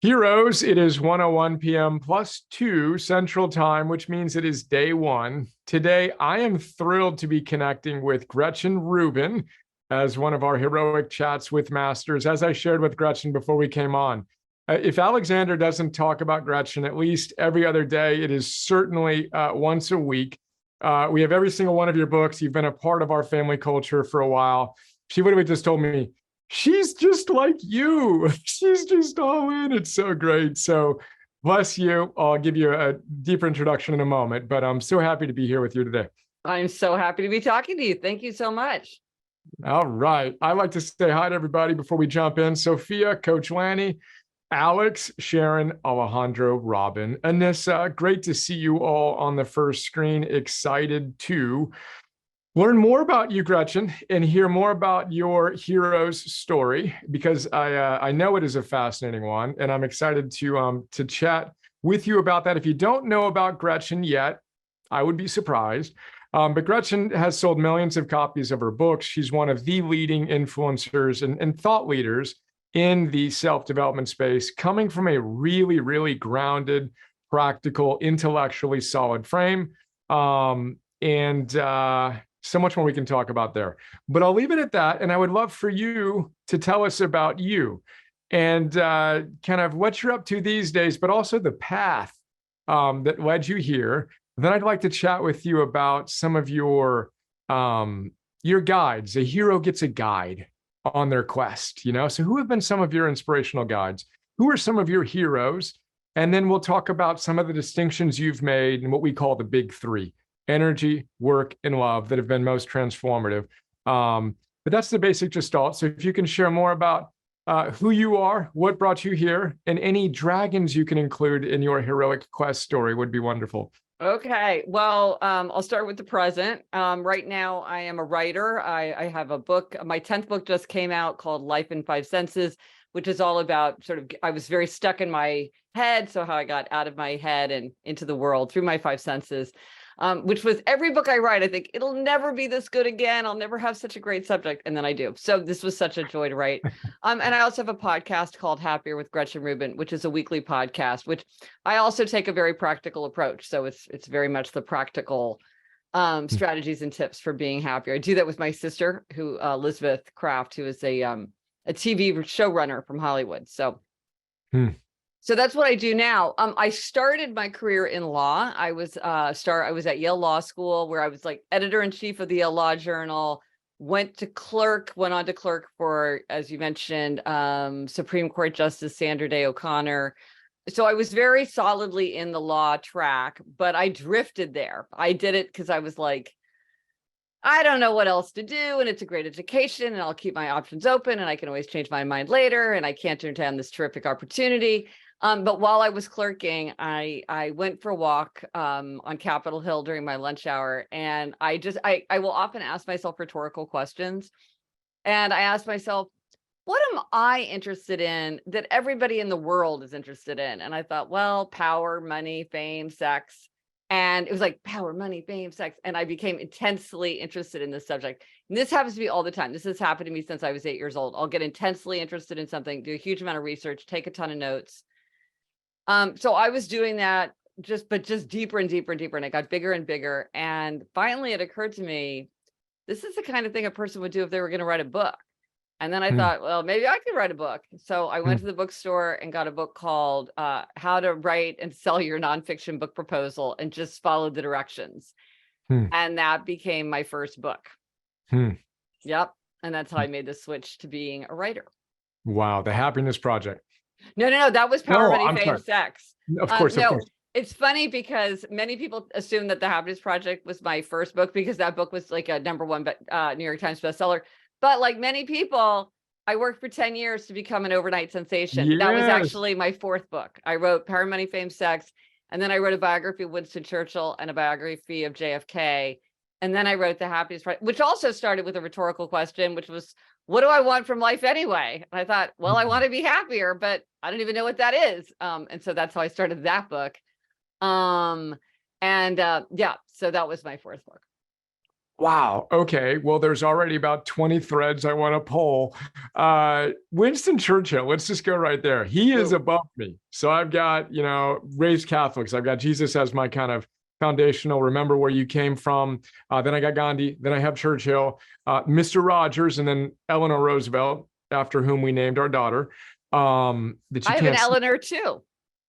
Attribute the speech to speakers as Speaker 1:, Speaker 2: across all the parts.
Speaker 1: Heroes, it is 1:01 p.m. plus 2 Central Time, which means it is day one. Today, I am thrilled to be connecting with Gretchen Rubin as one of our heroic chats with masters. As I shared with Gretchen before we came on, if Alexander doesn't talk about Gretchen at least every other day, it is certainly once a week. We have every single one of your books. You've been a part of our family culture for a while. She literally just told me, she's just like you. She's just all in. It's so great. So bless you. I'll give you a deeper introduction in a moment, but I'm so happy to be here with you today.
Speaker 2: I'm so happy to be talking to you. Thank you so much.
Speaker 1: All right. I like to say hi to everybody before we jump in. Sophia, Coach Lanny, Alex, Sharon, Alejandro, Robin, Anissa. Great to see you all on the first screen. Excited to learn more about you, Gretchen, and hear more about your hero's story, because I know it is a fascinating one, and I'm excited to chat with you about that. If you don't know about Gretchen yet, I would be surprised. But Gretchen has sold millions of copies of her books. She's one of the leading influencers and thought leaders in the self-development space, coming from a really, really grounded, practical, intellectually solid frame. So much more we can talk about there, but I'll leave it at that. And I would love for you to tell us about you and kind of what you're up to these days, but also the path that led you here. Then I'd like to chat with you about some of your guides. A hero gets a guide on their quest, you know? So who have been some of your inspirational guides? Who are some of your heroes? And then we'll talk about some of the distinctions you've made and what we call the big three: energy, work, and love, that have been most transformative. But that's the basic gestalt. So if you can share more about who you are, what brought you here, and any dragons you can include in your heroic quest story would be wonderful.
Speaker 2: Okay, well, I'll start with the present. Right now, I am a writer. I have a book. My 10th book just came out called Life in Five Senses, which is all about I was very stuck in my head. So how I got out of my head and into the world through my five senses. Which was every book I write, I think it'll never be this good again. I'll never have such a great subject. And then I do. So this was such a joy to write. And I also have a podcast called Happier with Gretchen Rubin, which is a weekly podcast, which I also take a very practical approach. So it's very much the practical strategies and tips for being happier. I do that with my sister, who Elizabeth Kraft, who is a TV showrunner from Hollywood. So So that's what I do now. I started my career in law. I was at Yale Law School, where I was like editor-in-chief of the Yale Law Journal, went on to clerk for, as you mentioned, Supreme Court Justice Sandra Day O'Connor. So I was very solidly in the law track, but I drifted there. I did it because I was like, I don't know what else to do, and it's a great education, and I'll keep my options open, and I can always change my mind later, and I can't turn down this terrific opportunity. But while I was clerking, I went for a walk on Capitol Hill during my lunch hour, and I will often ask myself rhetorical questions. And I asked myself, what am I interested in that everybody in the world is interested in? And I thought, well, power, money, fame, sex. And it was like power, money, fame, sex. And I became intensely interested in this subject. And this happens to me all the time. This has happened to me since I was 8 years old. I'll get intensely interested in something, do a huge amount of research, take a ton of notes. So I was doing that just deeper and deeper and deeper, and it got bigger and bigger. And finally it occurred to me, this is the kind of thing a person would do if they were going to write a book. And then I thought, well, maybe I could write a book. So I went to the bookstore and got a book called How to Write and Sell Your Nonfiction Book Proposal, and just followed the directions. And that became my first book. Yep. And that's how I made the switch to being a writer.
Speaker 1: Wow. The Happiness Project.
Speaker 2: No, that was Power, Money, Fame, Sex.
Speaker 1: Of course.
Speaker 2: It's funny because many people assume that The Happiness Project was my first book, because that book was like a #1 New York Times bestseller. But like many people, I worked for 10 years to become an overnight sensation. Yes. That was actually my fourth book. I wrote Power, Money, Fame, Sex, and then I wrote a biography of Winston Churchill and a biography of JFK. And then I wrote The Happiness Project, which also started with a rhetorical question, which was, what do I want from life anyway? And I thought, well, I want to be happier, but I don't even know what that is. And so that's how I started that book. So that was my fourth book.
Speaker 1: Wow. Okay. Well, there's already about 20 threads I want to pull. Winston Churchill, let's just go right there. He is
Speaker 2: Ooh,
Speaker 1: above me. So I've got, raised Catholics. I've got Jesus as my kind of foundational, remember where you came from. Then I got Gandhi. Then I have Churchill, Mr. Rogers, and then Eleanor Roosevelt, after whom we named our daughter. That you
Speaker 2: I have an
Speaker 1: can't see.
Speaker 2: Eleanor too.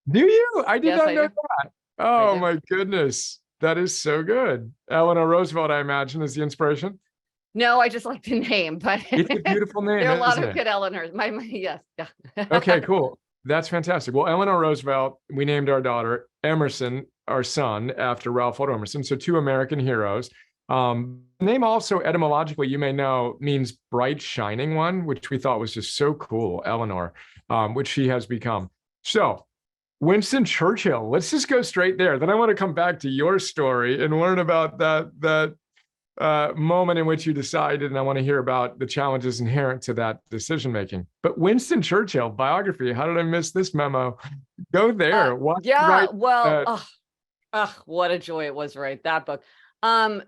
Speaker 1: Do you? I did
Speaker 2: Yes,
Speaker 1: not
Speaker 2: I
Speaker 1: know
Speaker 2: do.
Speaker 1: that.
Speaker 2: I
Speaker 1: Oh
Speaker 2: do.
Speaker 1: my goodness. That is so good. Eleanor Roosevelt, I imagine, is the inspiration.
Speaker 2: No, I just like the name, but
Speaker 1: It's a beautiful
Speaker 2: there
Speaker 1: name,
Speaker 2: are a lot
Speaker 1: isn't
Speaker 2: of
Speaker 1: it?
Speaker 2: good Eleanors. Yes,
Speaker 1: Okay,
Speaker 2: yeah.
Speaker 1: cool. That's fantastic. Well, Eleanor Roosevelt, we named our daughter Emerson, our son, after Ralph Waldo Emerson. So two American heroes. Name also etymologically, you may know, means bright, shining one, which we thought was just so cool, Eleanor, which she has become. So Winston Churchill, let's just go straight there. Then I want to come back to your story and learn about that moment in which you decided, and I want to hear about the challenges inherent to that decision making. But Winston Churchill biography, how did I miss this memo? Go there. Why
Speaker 2: Yeah,
Speaker 1: write
Speaker 2: well,
Speaker 1: that?
Speaker 2: what a joy it was to write that book.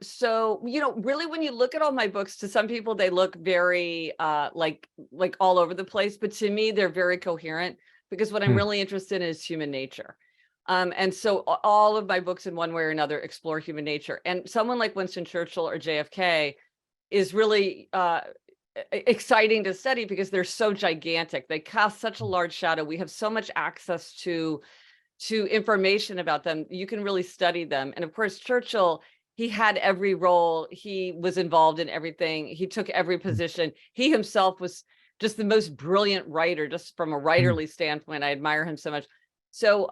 Speaker 2: So, really when you look at all my books, to some people they look very like all over the place, but to me they're very coherent because what I'm
Speaker 1: Hmm.
Speaker 2: really interested in is human nature. And so all of my books in one way or another explore human nature. And someone like Winston Churchill or JFK is really exciting to study because they're so gigantic. They cast such a large shadow. We have so much access to information about them. You can really study them. And of course, Churchill, he had every role. He was involved in everything. He took every position. He himself was just the most brilliant writer, just from a
Speaker 1: Hmm.
Speaker 2: writerly standpoint. I admire him so much. So,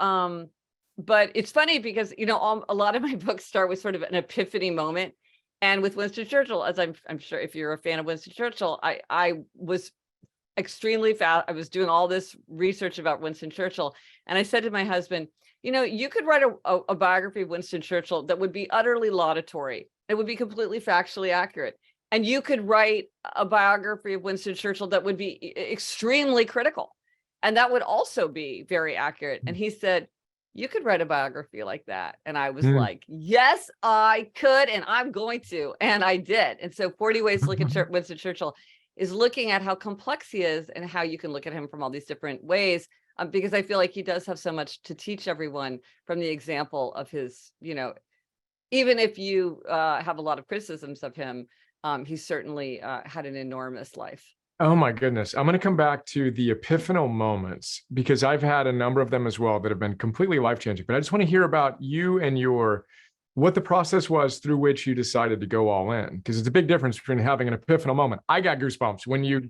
Speaker 2: but it's funny because, a lot of my books start with sort of an epiphany moment. And with Winston Churchill, as I'm sure if you're a fan of Winston Churchill, I was extremely fast. I was doing all this research about Winston Churchill, and I said to my husband, you could write a biography of Winston Churchill that would be utterly laudatory. It would be completely factually accurate. And you could write a biography of Winston Churchill that would be extremely critical. And that would also be very accurate. And he said, you could write a biography like that. And I was
Speaker 1: Hmm.
Speaker 2: like, yes, I could. And I'm going to. And I did. And so 40 Ways to Look at Winston Churchill is looking at how complex he is and how you can look at him from all these different ways. Because I feel like he does have so much to teach everyone from the example of his, even if you have a lot of criticisms of him, he certainly had an enormous life.
Speaker 1: Oh my goodness. I'm going to come back to the epiphanal moments because I've had a number of them as well that have been completely life changing. But I just want to hear about you and what the process was through which you decided to go all in, because it's a big difference between having an epiphanal moment. I got goosebumps when you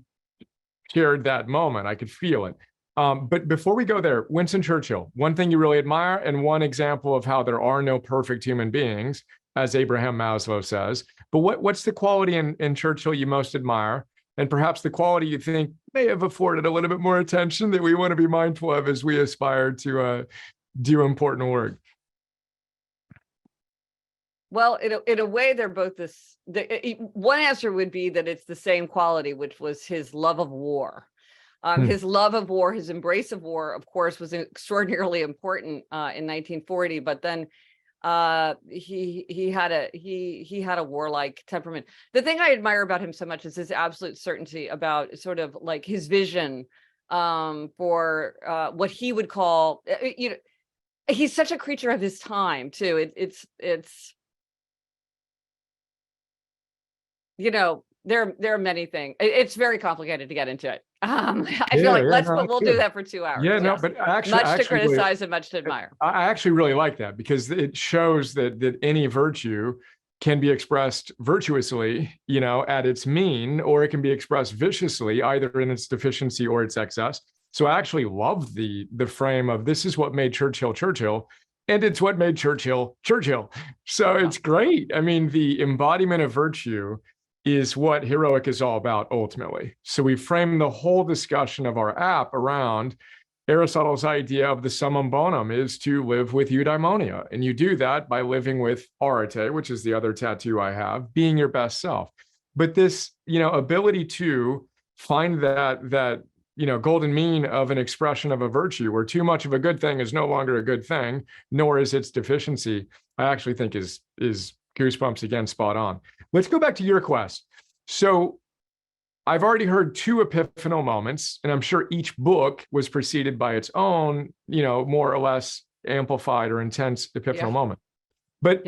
Speaker 1: shared that moment. I could feel it. But before we go there, Winston Churchill, one thing you really admire, and one example of how there are no perfect human beings, as Abraham Maslow says. But what's the quality in Churchill you most admire? And perhaps the quality you think may have afforded a little bit more attention that we want to be mindful of as we aspire to do important work.
Speaker 2: Well, in a way, they're both this. One answer would be that it's the same quality, which was his love of war.
Speaker 1: Hmm.
Speaker 2: His love of war, his embrace of war, of course, was extraordinarily important in 1940. But then he had a warlike temperament. The thing I admire about him so much is his absolute certainty about sort of like his vision for what he would call, he's such a creature of his time too. It's there are many things. It's very complicated to get into it. I feel
Speaker 1: Yeah,
Speaker 2: like
Speaker 1: yeah, no,
Speaker 2: we'll
Speaker 1: that's
Speaker 2: do
Speaker 1: good.
Speaker 2: that for 2 hours.
Speaker 1: Yeah, no,
Speaker 2: Yes,
Speaker 1: but I
Speaker 2: much to
Speaker 1: actually really,
Speaker 2: criticize and much to admire.
Speaker 1: I actually really like that because it shows that any virtue can be expressed virtuously, at its mean, or it can be expressed viciously, either in its deficiency or its excess. So I actually love the frame of this is what made Churchill Churchill, and it's what made Churchill Churchill. So
Speaker 2: Yeah.
Speaker 1: it's great. I mean, the embodiment of virtue is what heroic is all about ultimately. So we frame the whole discussion of our app around Aristotle's idea of the summum bonum is to live with eudaimonia. And you do that by living with arete, which is the other tattoo I have, being your best self. But this, ability to find that golden mean of an expression of a virtue where too much of a good thing is no longer a good thing, nor is its deficiency, I actually think is Goosebumps again, spot on. Let's go back to your quest. So I've already heard two epiphanal moments, and I'm sure each book was preceded by its own, more or less amplified or intense epiphanal moment. But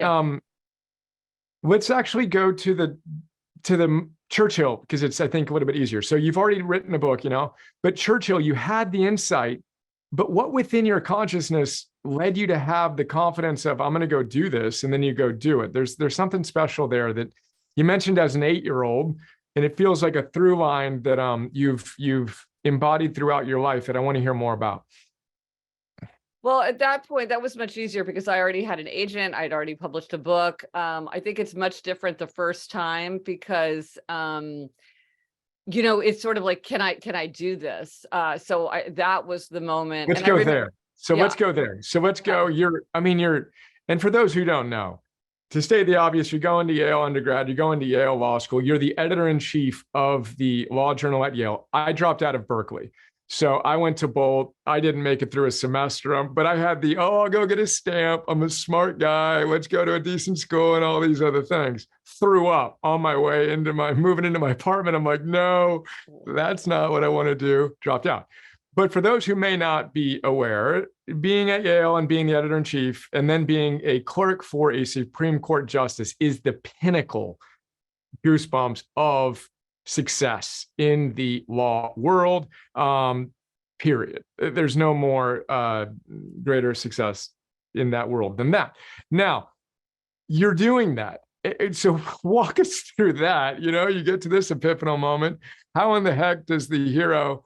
Speaker 1: let's actually go to the Churchill, because it's, I think, a little bit easier. So you've already written a book, but Churchill, you had the insight, but what within your consciousness led you to have the confidence of, I'm going to go do this, and then you go do it? There's something special there that you mentioned as an 8-year-old, and it feels like a through line that you've embodied throughout your life that I want to hear more about.
Speaker 2: Well, at that point, that was much easier because I already had an agent. I'd already published a book. I think it's much different the first time because, it's sort of like, can I do this? So that was the moment.
Speaker 1: Let's go there. So let's go there. So let's go. And for those who don't know, to state the obvious, you're going to Yale undergrad, you're going to Yale Law School, you're the editor-in-chief of the law journal at Yale. I dropped out of Berkeley. So I went to Bolt. I didn't make it through a semester, but I had I'll go get a stamp. I'm a smart guy. Let's go to a decent school and all these other things. Threw up on my way moving into my apartment. I'm like, no, that's not what I want to do. Dropped out. But for those who may not be aware, being at Yale and being the editor-in-chief and then being a clerk for a Supreme Court justice is the pinnacle, Goosebumps, of success in the law world, period. There's no more greater success in that world than that. Now, you're doing that. So walk us through that. You get to this epiphanal moment. How in the heck does the hero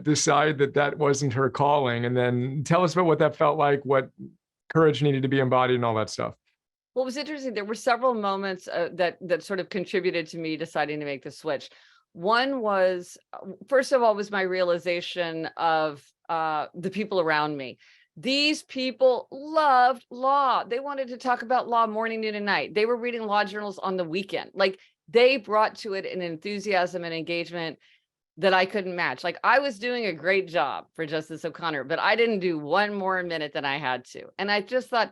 Speaker 1: decide that wasn't her calling? And then tell us about what that felt like, what courage needed to be embodied, and all that stuff.
Speaker 2: Well, it was interesting. There were several moments that sort of contributed to me deciding to make the switch. One was, first of all, was my realization of the people around me. These people loved law. They wanted to talk about law morning, noon, and night. They were reading law journals on the weekend. Like, they brought to it an enthusiasm and engagement that I couldn't match. Like, I was doing a great job for Justice O'Connor, but I didn't do one more minute than I had to. And I just thought,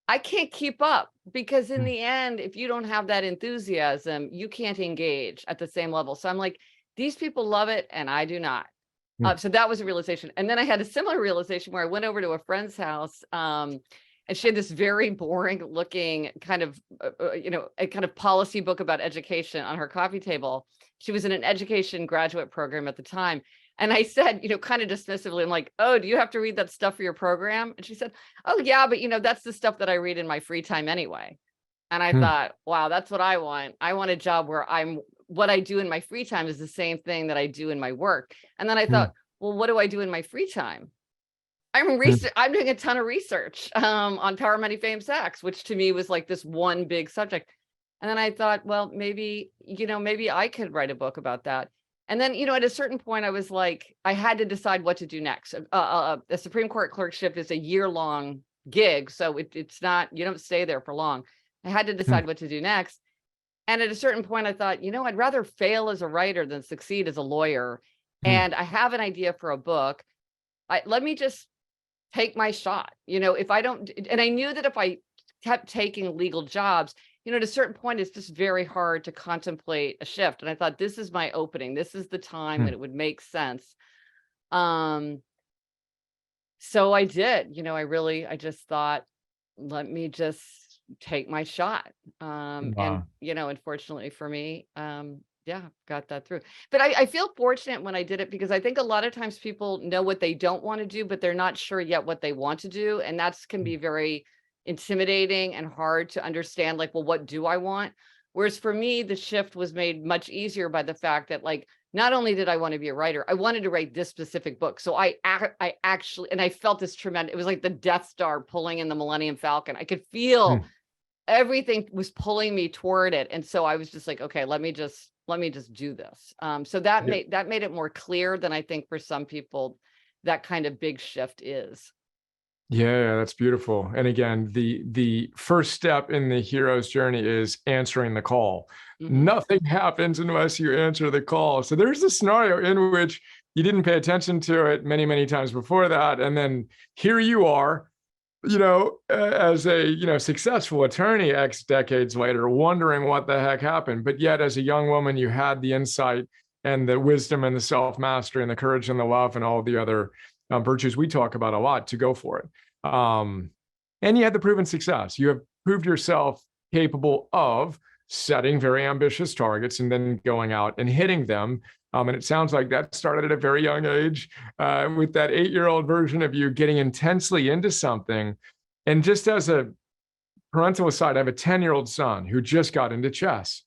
Speaker 2: I can't keep up, because in the end, if you don't have that enthusiasm, you can't engage at the same level. So I'm like, these people love it and I do not. So that was a realization. And then I had a similar realization where I went over to a friend's house, and she had this very boring looking kind of, a kind of policy book about education on her coffee table. She was in an education graduate program at the time. And I said, kind of dismissively, I'm like, oh, do you have to read that stuff for your program? And she said, oh, yeah, but that's the stuff that I read in my free time anyway. And I thought, wow, that's what I want. I want a job where what I do in my free time is the same thing that I do in my work. And then I thought, well, what do I do in my free time? I'm doing a ton of research on Power, Money, Fame, Sex, which to me was like this one big subject. And then I thought, well, maybe I could write a book about that. And then, at a certain point, I was like, I had to decide what to do next. The Supreme Court clerkship is a year-long gig, so it's not, you don't stay there for long. I had to decide what to do next. And at a certain point, I thought, I'd rather fail as a writer than succeed as a lawyer. And I have an idea for a book. Let me just take my shot. If I don't, and I knew that if I kept taking legal jobs, at a certain point, it's just very hard to contemplate a shift. And I thought, this is my opening. This is the time that it would make sense. So I did, I just thought, let me just take my shot. And, unfortunately for me, got that through. But I feel fortunate when I did it, because I think a lot of times people know what they don't want to do, but they're not sure yet what they want to do. And that can be very intimidating and hard to understand, like, well, what do I want? Whereas for me, the shift was made much easier by the fact that, like, not only did I want to be a writer, I wanted to write this specific book. So I actually, and I felt this tremendous, it was like the Death Star pulling in the Millennium Falcon. I could feel everything was pulling me toward it. And so I was just like, okay, let me just do this. So that made it more clear than I think for some people that kind of big shift is.
Speaker 1: Yeah, that's beautiful. And again, the first step in the hero's journey is answering the call. Nothing happens unless you answer the call. So there's a scenario in which you didn't pay attention to it many, many times before that. And then here you are as a, successful attorney X decades later, wondering what the heck happened. But yet, as a young woman, you had the insight and the wisdom and the self-mastery and the courage and the love and all the other virtues we talk about a lot to go for it. And you had the proven success. You have proved yourself capable of setting very ambitious targets and then going out and hitting them. And it sounds like that started at a very young age with that 8-year-old version of you getting intensely into something. And just as a parental aside, I have a 10-year-old son who just got into chess.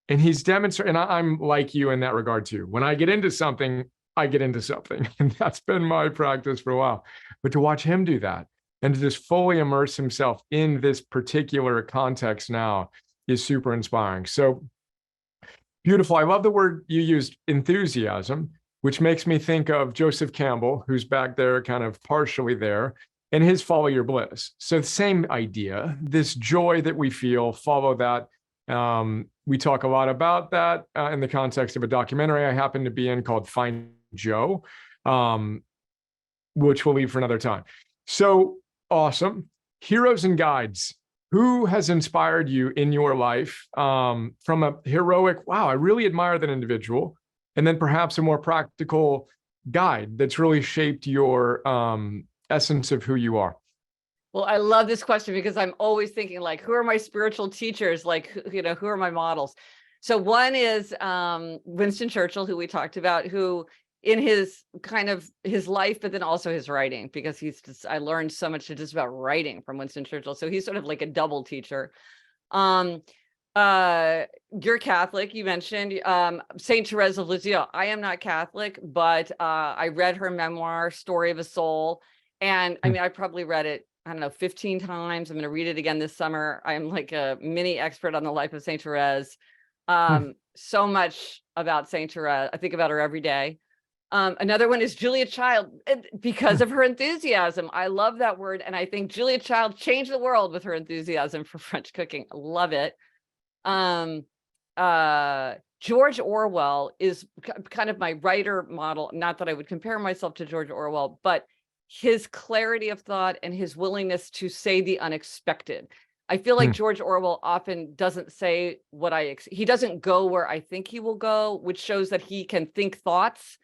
Speaker 1: And he's demonstrating, and I'm like you in that regard too. When I get into something, I get into something. And that's been my practice for a while. But to watch him do that and to just fully immerse himself in this particular context now is super inspiring. So beautiful. I love the word you used, enthusiasm, which makes me think of Joseph Campbell, who's back there, kind of partially there, and his follow your bliss. So the same idea, this joy that we feel, follow that. We talk a lot about that in the context of a documentary I happen to be in called Find Joe, which we'll leave for another time. So awesome. Heroes and guides. Who has inspired you in your life from a heroic, wow, I really admire that individual, and then perhaps a more practical guide that's really shaped your essence of who you are?
Speaker 2: Well, I love this question because I'm always thinking like, who are my spiritual teachers? Like, who are my models? So one is Winston Churchill, who we talked about, who in his kind of his life, but then also his writing, because I learned so much just about writing from Winston Churchill. So he's sort of like a double teacher. You're Catholic, you mentioned Saint Therese of Lisieux. I am not Catholic, but I read her memoir, Story of a Soul. And I mean, I probably read it, I don't know, 15 times. I'm going to read it again this summer. I'm like a mini expert on the life of Saint Therese. So much about Saint Therese. I think about her every day. Another one is Julia Child, because of her enthusiasm. I love that word. And I think Julia Child changed the world with her enthusiasm for French cooking. I love it. George Orwell is kind of my writer model. Not that I would compare myself to George Orwell, but his clarity of thought and his willingness to say the unexpected. I feel like George Orwell often doesn't say what he doesn't go where I think he will go, which shows that he can think thoughts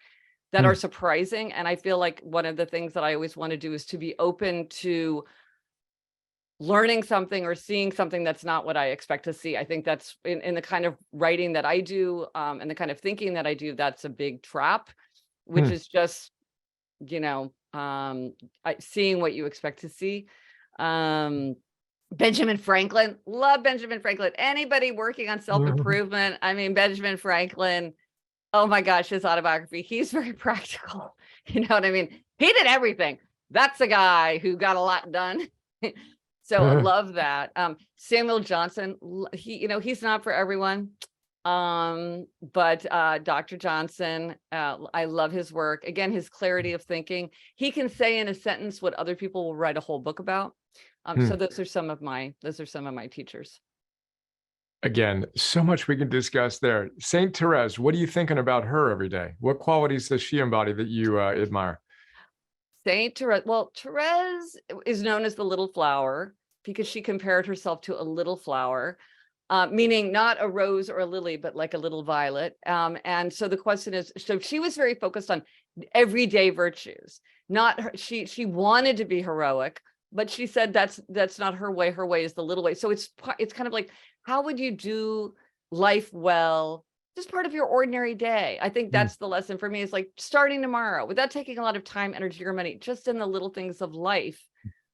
Speaker 2: that are surprising. And I feel like one of the things that I always want to do is to be open to learning something or seeing something that's not what I expect to see. I think that's in the kind of writing that I do and the kind of thinking that I do, that's a big trap, which is just, seeing what you expect to see. Benjamin Franklin, love Benjamin Franklin. Anybody working on self-improvement, I mean, Benjamin Franklin, oh my gosh, his autobiography, he's very practical. You know what I mean? He did everything. That's a guy who got a lot done. So I love that. Samuel Johnson, he's not for everyone. But Dr. Johnson, I love his work. Again, his clarity of thinking. He can say in a sentence what other people will write a whole book about. So those are some of my teachers.
Speaker 1: Again, so much we can discuss there. Saint Therese, what are you thinking about her every day? What qualities does she embody that you admire?
Speaker 2: Saint Therese, well, Therese is known as the little flower because she compared herself to a little flower, meaning not a rose or a lily, but like a little violet. And so the question is, so she was very focused on everyday virtues. She wanted to be heroic, but she said that's not her way. Her way is the little way. So it's kind of like, how would you do life well, just part of your ordinary day? I think that's the lesson for me, is like starting tomorrow without taking a lot of time, energy, or money, just in the little things of life.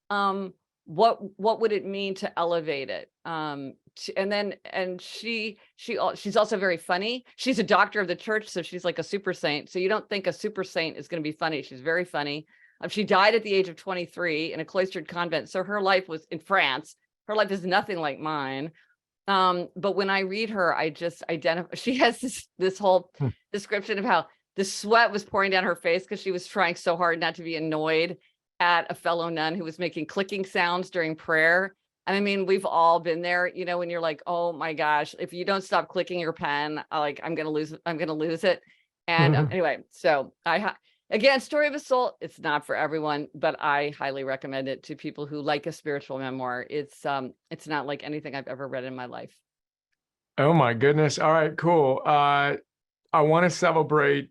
Speaker 2: What would it mean to elevate it? She's also very funny. She's a doctor of the church, so she's like a super saint. So you don't think a super saint is going to be funny. She's very funny. She died at the age of 23 in a cloistered convent. So her life was in France. Her life is nothing like mine. But when I read her, I just identify. She has this whole description of how the sweat was pouring down her face because she was trying so hard not to be annoyed at a fellow nun who was making clicking sounds during prayer. And I mean, we've all been there, when you're like, oh my gosh, if you don't stop clicking your pen, I'm going to lose it. And anyway, so Again, Story of a Soul, it's not for everyone, but I highly recommend it to people who like a spiritual memoir. It's not like anything I've ever read in my life.
Speaker 1: Oh my goodness. All right, cool. I want to celebrate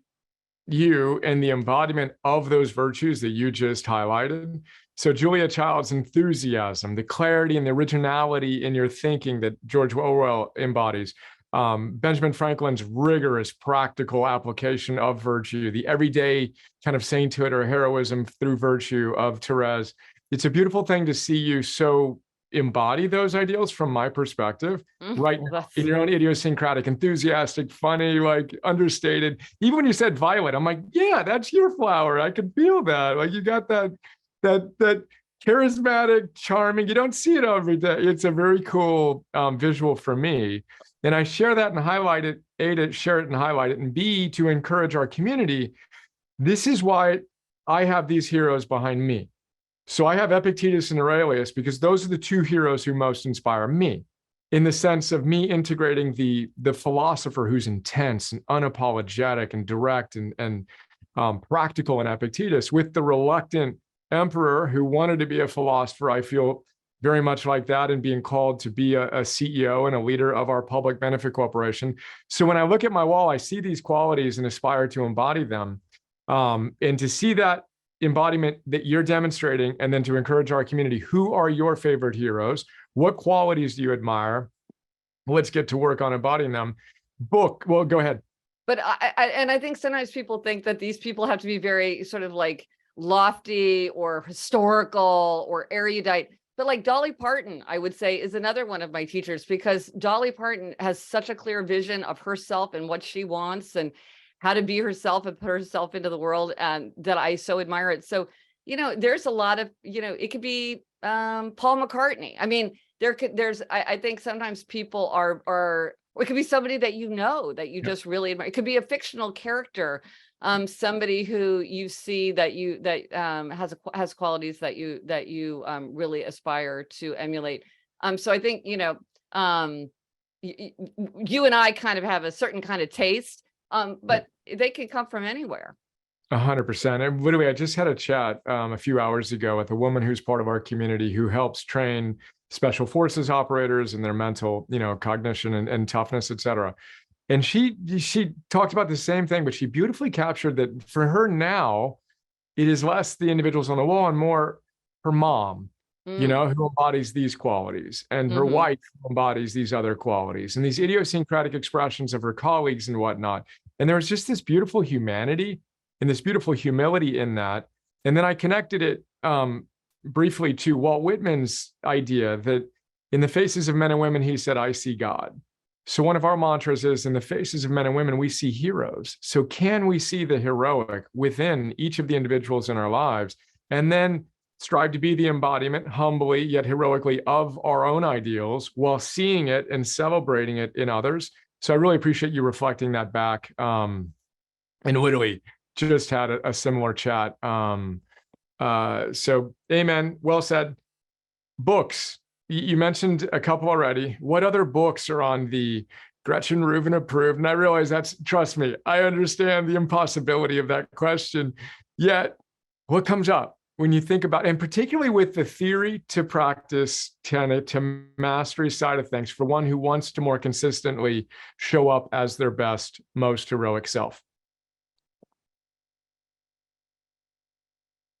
Speaker 1: you and the embodiment of those virtues that you just highlighted. So Julia Child's enthusiasm, the clarity and the originality in your thinking that George Orwell embodies, Benjamin Franklin's rigorous practical application of virtue, the everyday kind of sainthood or heroism through virtue of Therese. It's a beautiful thing to see you so embody those ideals from my perspective right now in your own idiosyncratic, enthusiastic, funny, like understated. Even when you said violet, I'm like, yeah, that's your flower. I could feel that. Like you got that charismatic, charming. You don't see it every day. It's a very cool visual for me. And I share that and highlight it, A, to share it and highlight it, and B, to encourage our community. This is why I have these heroes behind me. So I have Epictetus and Aurelius because those are the two heroes who most inspire me, in the sense of me integrating the philosopher who's intense and unapologetic and direct and practical in Epictetus with the reluctant emperor who wanted to be a philosopher. I feel very much like that, and being called to be a CEO and a leader of our public benefit corporation. So when I look at my wall, I see these qualities and aspire to embody them. And to see that embodiment that you're demonstrating, and then to encourage our community, who are your favorite heroes? What qualities do you admire? Let's get to work on embodying them. Book, well, go ahead.
Speaker 2: But I think sometimes people think that these people have to be very sort of like lofty or historical or erudite. But like Dolly Parton, I would say, is another one of my teachers, because Dolly Parton has such a clear vision of herself and what she wants and how to be herself and put herself into the world, and that I so admire it. So, there's a lot of, it could be Paul McCartney. I mean, I think sometimes people are, or it could be somebody that that you just really admire. It could be a fictional character, somebody who you see that has qualities that you really aspire to emulate. So I think, you and I kind of have a certain kind of taste, but they can come from anywhere.
Speaker 1: 100%. And literally, I just had a chat a few hours ago with a woman who's part of our community who helps train special forces operators and their mental, cognition and toughness, et cetera. And she talked about the same thing, but she beautifully captured that for her now, it is less the individuals on the wall and more her mom, who embodies these qualities, and her wife who embodies these other qualities, and these idiosyncratic expressions of her colleagues and whatnot. And there was just this beautiful humanity and this beautiful humility in that. And then I connected it briefly to Walt Whitman's idea that in the faces of men and women, he said, I see God. So one of our mantras is, in the faces of men and women, we see heroes. So can we see the heroic within each of the individuals in our lives, and then strive to be the embodiment, humbly yet heroically, of our own ideals while seeing it and celebrating it in others? So I really appreciate you reflecting that back. And literally just had a similar chat. So amen. Well said. Books. You mentioned a couple already. What other books are on the Gretchen Rubin approved? And I realize trust me, I understand the impossibility of that question. Yet, what comes up when you think about, and particularly with the theory to practice tenet to mastery side of things, for one who wants to more consistently show up as their best, most heroic self?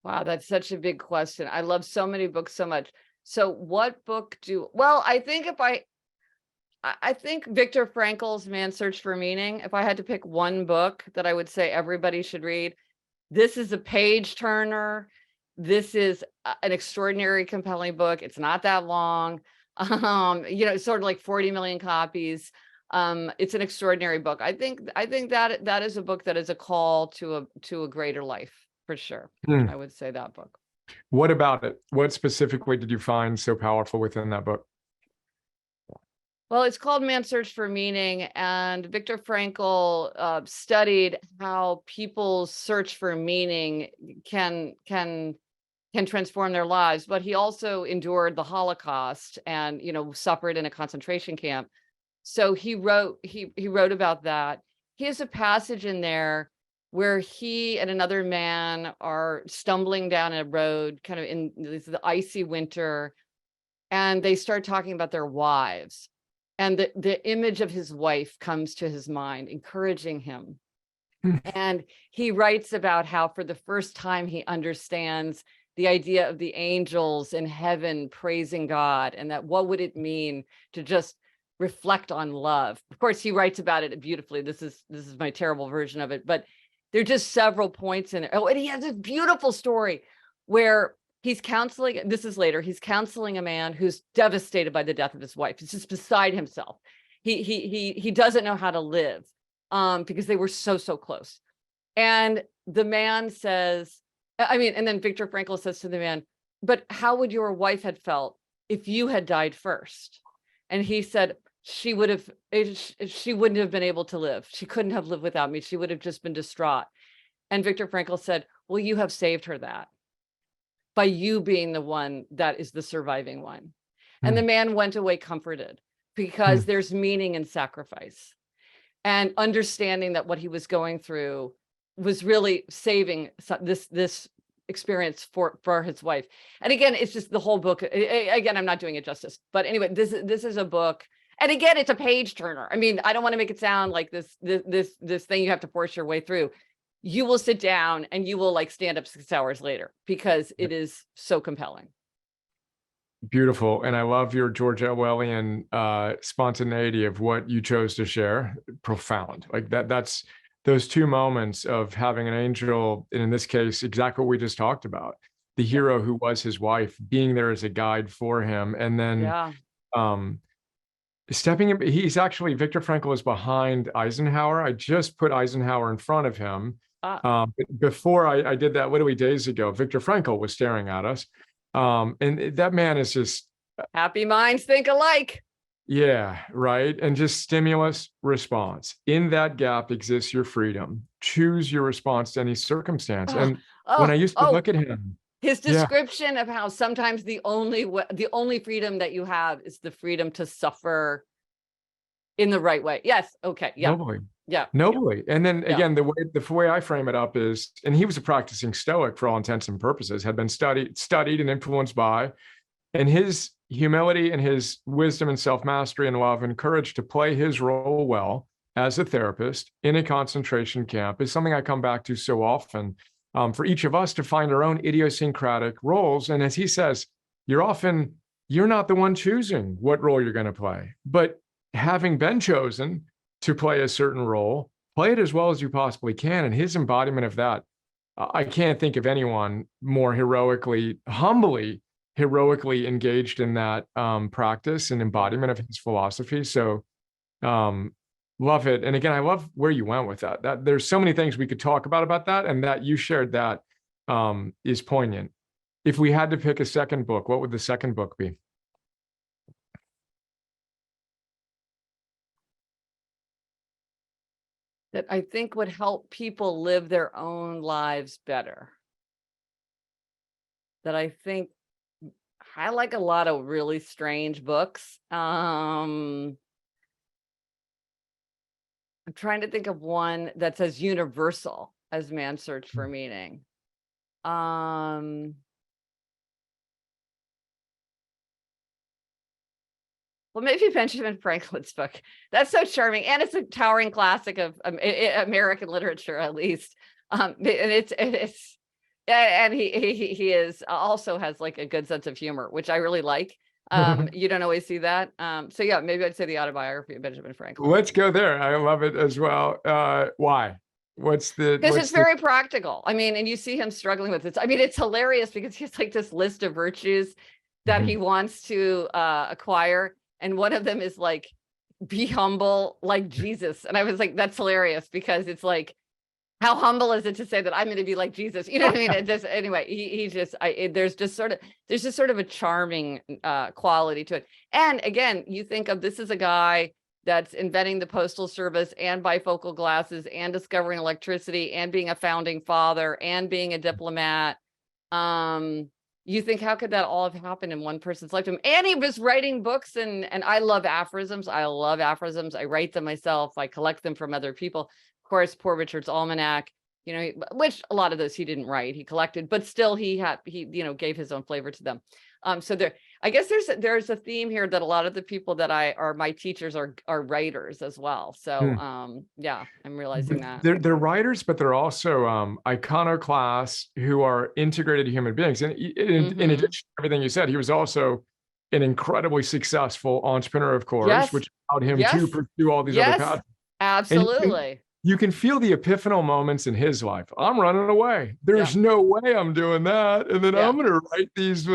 Speaker 2: Wow, that's such a big question. I love so many books so much. So what book well, I think I think Viktor Frankl's Man's Search for Meaning, if I had to pick one book that I would say everybody should read, this is a page turner. This is an extraordinary, compelling book. It's not that long. It's sort of like 40 million copies. It's an extraordinary book. I think that is a book that is a call to a greater life, for sure. I would say that book.
Speaker 1: What about it? What specifically did you find so powerful within that book?
Speaker 2: Well, it's called Man's Search for Meaning, and Viktor Frankl studied how people's search for meaning can transform their lives. But he also endured the Holocaust and suffered in a concentration camp. So he wrote about that. He has a passage in there where he and another man are stumbling down a road kind of in the icy winter, and they start talking about their wives. And the image of his wife comes to his mind, encouraging him. And he writes about how for the first time he understands the idea of the angels in heaven praising God, and that what would it mean to just reflect on love. Of course, he writes about it beautifully. This is my terrible version of it, but there are just several points in it. Oh, and he has this beautiful story where he's counseling, this is later, he's counseling a man who's devastated by the death of his wife. He's just beside himself. He doesn't know how to live because they were so close. And the man says, and then Viktor Frankl says to the man, but how would your wife have felt if you had died first? And he said, she wouldn't have been able to live. She couldn't have lived without me. She would have just been distraught. And Viktor Frankl said, well, you have saved her that by you being the one that is the surviving one. And the man went away comforted because there's meaning in sacrifice, and understanding that what he was going through was really saving this experience for his wife. And again, it's just the whole book. Again, I'm not doing it justice, but anyway, this is a book. And again, it's a page turner. I mean, I don't want to make it sound like this thing you have to force your way through. You will sit down and you will like stand up 6 hours later because it is so compelling.
Speaker 1: Beautiful. And I love your George Orwellian spontaneity of what you chose to share. Profound. Like that's those two moments of having an angel, and in this case, exactly what we just talked about, the hero who was his wife being there as a guide for him. And then stepping in, Viktor Frankl is behind Eisenhower. I just put Eisenhower in front of him. Before I did that literally days ago, Viktor Frankl was staring at us. And that man is just
Speaker 2: happy minds think alike.
Speaker 1: Yeah, right. And just stimulus response. In that gap exists your freedom. Choose your response to any circumstance. And when I used to look at him,
Speaker 2: his description of how sometimes the only freedom that you have is the freedom to suffer in the right way. Yes. Okay. Yeah.
Speaker 1: Nobly. Yeah. Nobly. And then again, the way I frame it up is, and he was a practicing Stoic for all intents and purposes, had been studied and influenced by, and his humility and his wisdom and self-mastery and love and courage to play his role well as a therapist in a concentration camp is something I come back to so often. For each of us to find our own idiosyncratic roles. And as he says, you're not the one choosing what role you're going to play, but having been chosen to play a certain role, play it as well as you possibly can. And his embodiment of that, I can't think of anyone more humbly engaged in that practice and embodiment of his philosophy. So love it. And again, I love where you went with that there's so many things we could talk about that, and that you shared that is poignant. If we had to pick a second book, what would the second book be?
Speaker 2: That I think would help people live their own lives better. That I think I like a lot of really strange books. I'm trying to think of one that's as universal as Man's Search for Meaning. Well, maybe Benjamin Franklin's book. That's so charming, and it's a towering classic of American literature, at least. And he is also has like a good sense of humor, which I really like. You don't always see that. So yeah, maybe I'd say the autobiography of Benjamin Franklin.
Speaker 1: Let's go there. I love it as well. Why? Because
Speaker 2: it's very practical. I mean, and you see him struggling with it. I mean, it's hilarious because he's like this list of virtues that he wants to acquire. And one of them is like, be humble like Jesus. And I was like, that's hilarious, because it's like, how humble is it to say that I'm going to be like Jesus? You know what I mean? It just, anyway, there's just sort of a charming quality to it. And again, you think of this as a guy that's inventing the postal service and bifocal glasses and discovering electricity and being a founding father and being a diplomat. You think, how could that all have happened in one person's lifetime? And he was writing books, and I love aphorisms. I write them myself. I collect them from other people. Of course, Poor Richard's Almanac. which a lot of those he didn't write, he collected, but still he gave his own flavor to them. So I guess there's a theme here that a lot of the people that are my teachers are writers as well. So yeah, I'm realizing that.
Speaker 1: They're writers, but they're also iconoclasts who are integrated human beings. And in addition to everything you said, he was also an incredibly successful entrepreneur, of course,
Speaker 2: Yes.
Speaker 1: which allowed him to pursue all these other paths.
Speaker 2: Absolutely.
Speaker 1: You can feel the epiphanal moments in his life. I'm running away. There's no way I'm doing that. And then I'm going to write these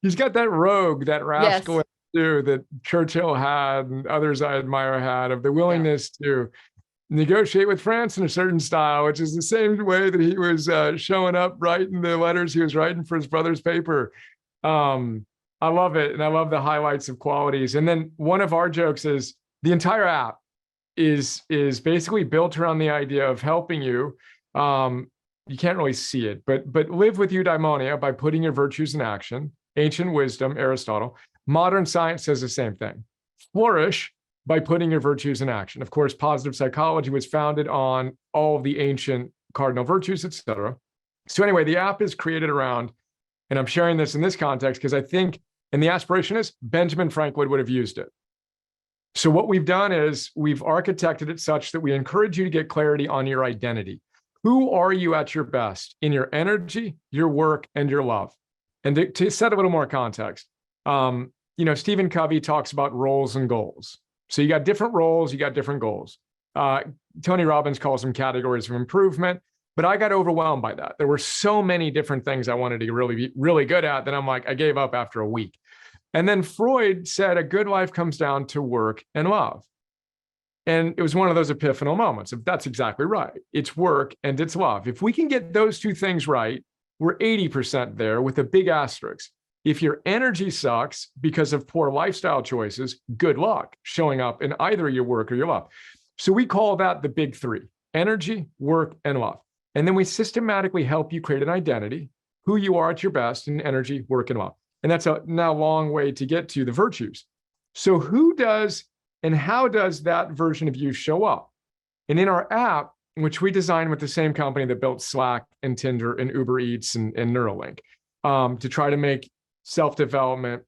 Speaker 1: he's got that rogue, that rascal too, that Churchill had and others I admire had, of the willingness to negotiate with France in a certain style, which is the same way that he was showing up writing the letters he was writing for his brother's paper. I love it. And I love the highlights of qualities. And then one of our jokes is the entire app is basically built around the idea of helping you. You can't really see it, but live with eudaimonia by putting your virtues in action. Ancient wisdom, Aristotle. Modern science says the same thing. Flourish by putting your virtues in action. Of course, positive psychology was founded on all of the ancient cardinal virtues, etc. So anyway, the app is created around, and I'm sharing this in this context because I think, and the aspiration is Benjamin Franklin would have used it. So what we've done is we've architected it such that we encourage you to get clarity on your identity. Who are you at your best in your energy, your work, and your love? And to set a little more context, Stephen Covey talks about roles and goals. So you got different roles, you got different goals. Tony Robbins calls them categories of improvement, but I got overwhelmed by that. There were so many different things I wanted to really be really good at that I'm like, I gave up after a week. And then Freud said a good life comes down to work and love. And it was one of those epiphanal moments of that's exactly right. It's work and it's love. If we can get those two things right, we're 80% there with a big asterisk. If your energy sucks because of poor lifestyle choices, good luck showing up in either your work or your love. So we call that the big three: energy, work, and love. And then we systematically help you create an identity, who you are at your best in energy, work, and love. And that's a now long way to get to the virtues. So who does and how does that version of you show up? And in our app, which we designed with the same company that built Slack and Tinder and Uber Eats and Neuralink, to try to make self-development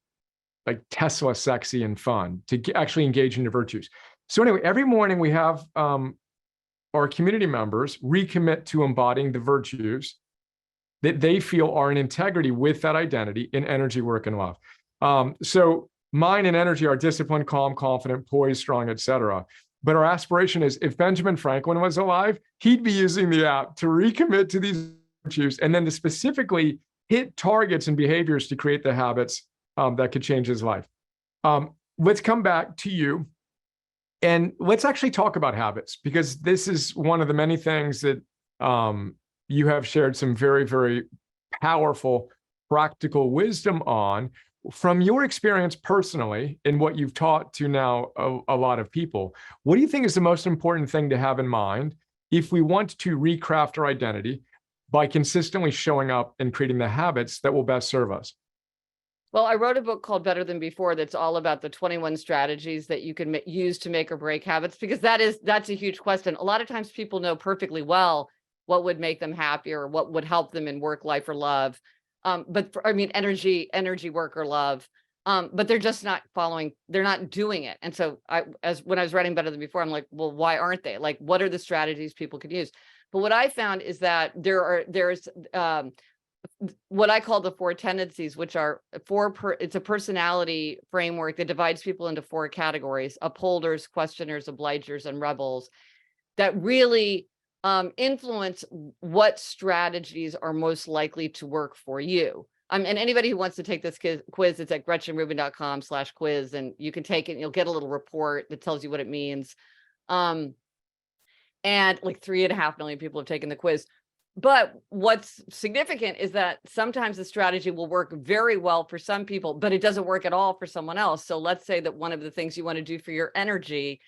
Speaker 1: like Tesla sexy and fun, to actually engage in your virtues. So anyway, every morning we have our community members recommit to embodying the virtues that they feel are in integrity with that identity in energy, work, and love. So mine and energy are disciplined, calm, confident, poised, strong, etc. But our aspiration is if Benjamin Franklin was alive, he'd be using the app to recommit to these virtues and then to specifically hit targets and behaviors to create the habits that could change his life. Let's come back to you and let's actually talk about habits, because this is one of the many things that you have shared some very, very powerful, practical wisdom on from your experience personally in what you've taught to now a lot of people. What do you think is the most important thing to have in mind if we want to recraft our identity by consistently showing up and creating the habits that will best serve us?
Speaker 2: Well, I wrote a book called Better Than Before that's all about the 21 strategies that you can use to make or break habits, because that's a huge question. A lot of times people know perfectly well what would make them happier, what would help them in work, life, or love. Energy, work, or love. But they're just not following, they're not doing it. And so when I was writing Better Than Before, I'm like, well, why aren't they? Like, what are the strategies people could use? But what I found is that there's what I call the Four Tendencies, which are it's a personality framework that divides people into 4 categories: upholders, questioners, obligers, and rebels, that really influence what strategies are most likely to work for you. And anybody who wants to take this quiz, it's at gretchenrubin.com/quiz, and you can take it and you'll get a little report that tells you what it means. And like 3.5 million people have taken the quiz. But what's significant is that sometimes the strategy will work very well for some people, but it doesn't work at all for someone else. So let's say that one of the things you want to do for your energy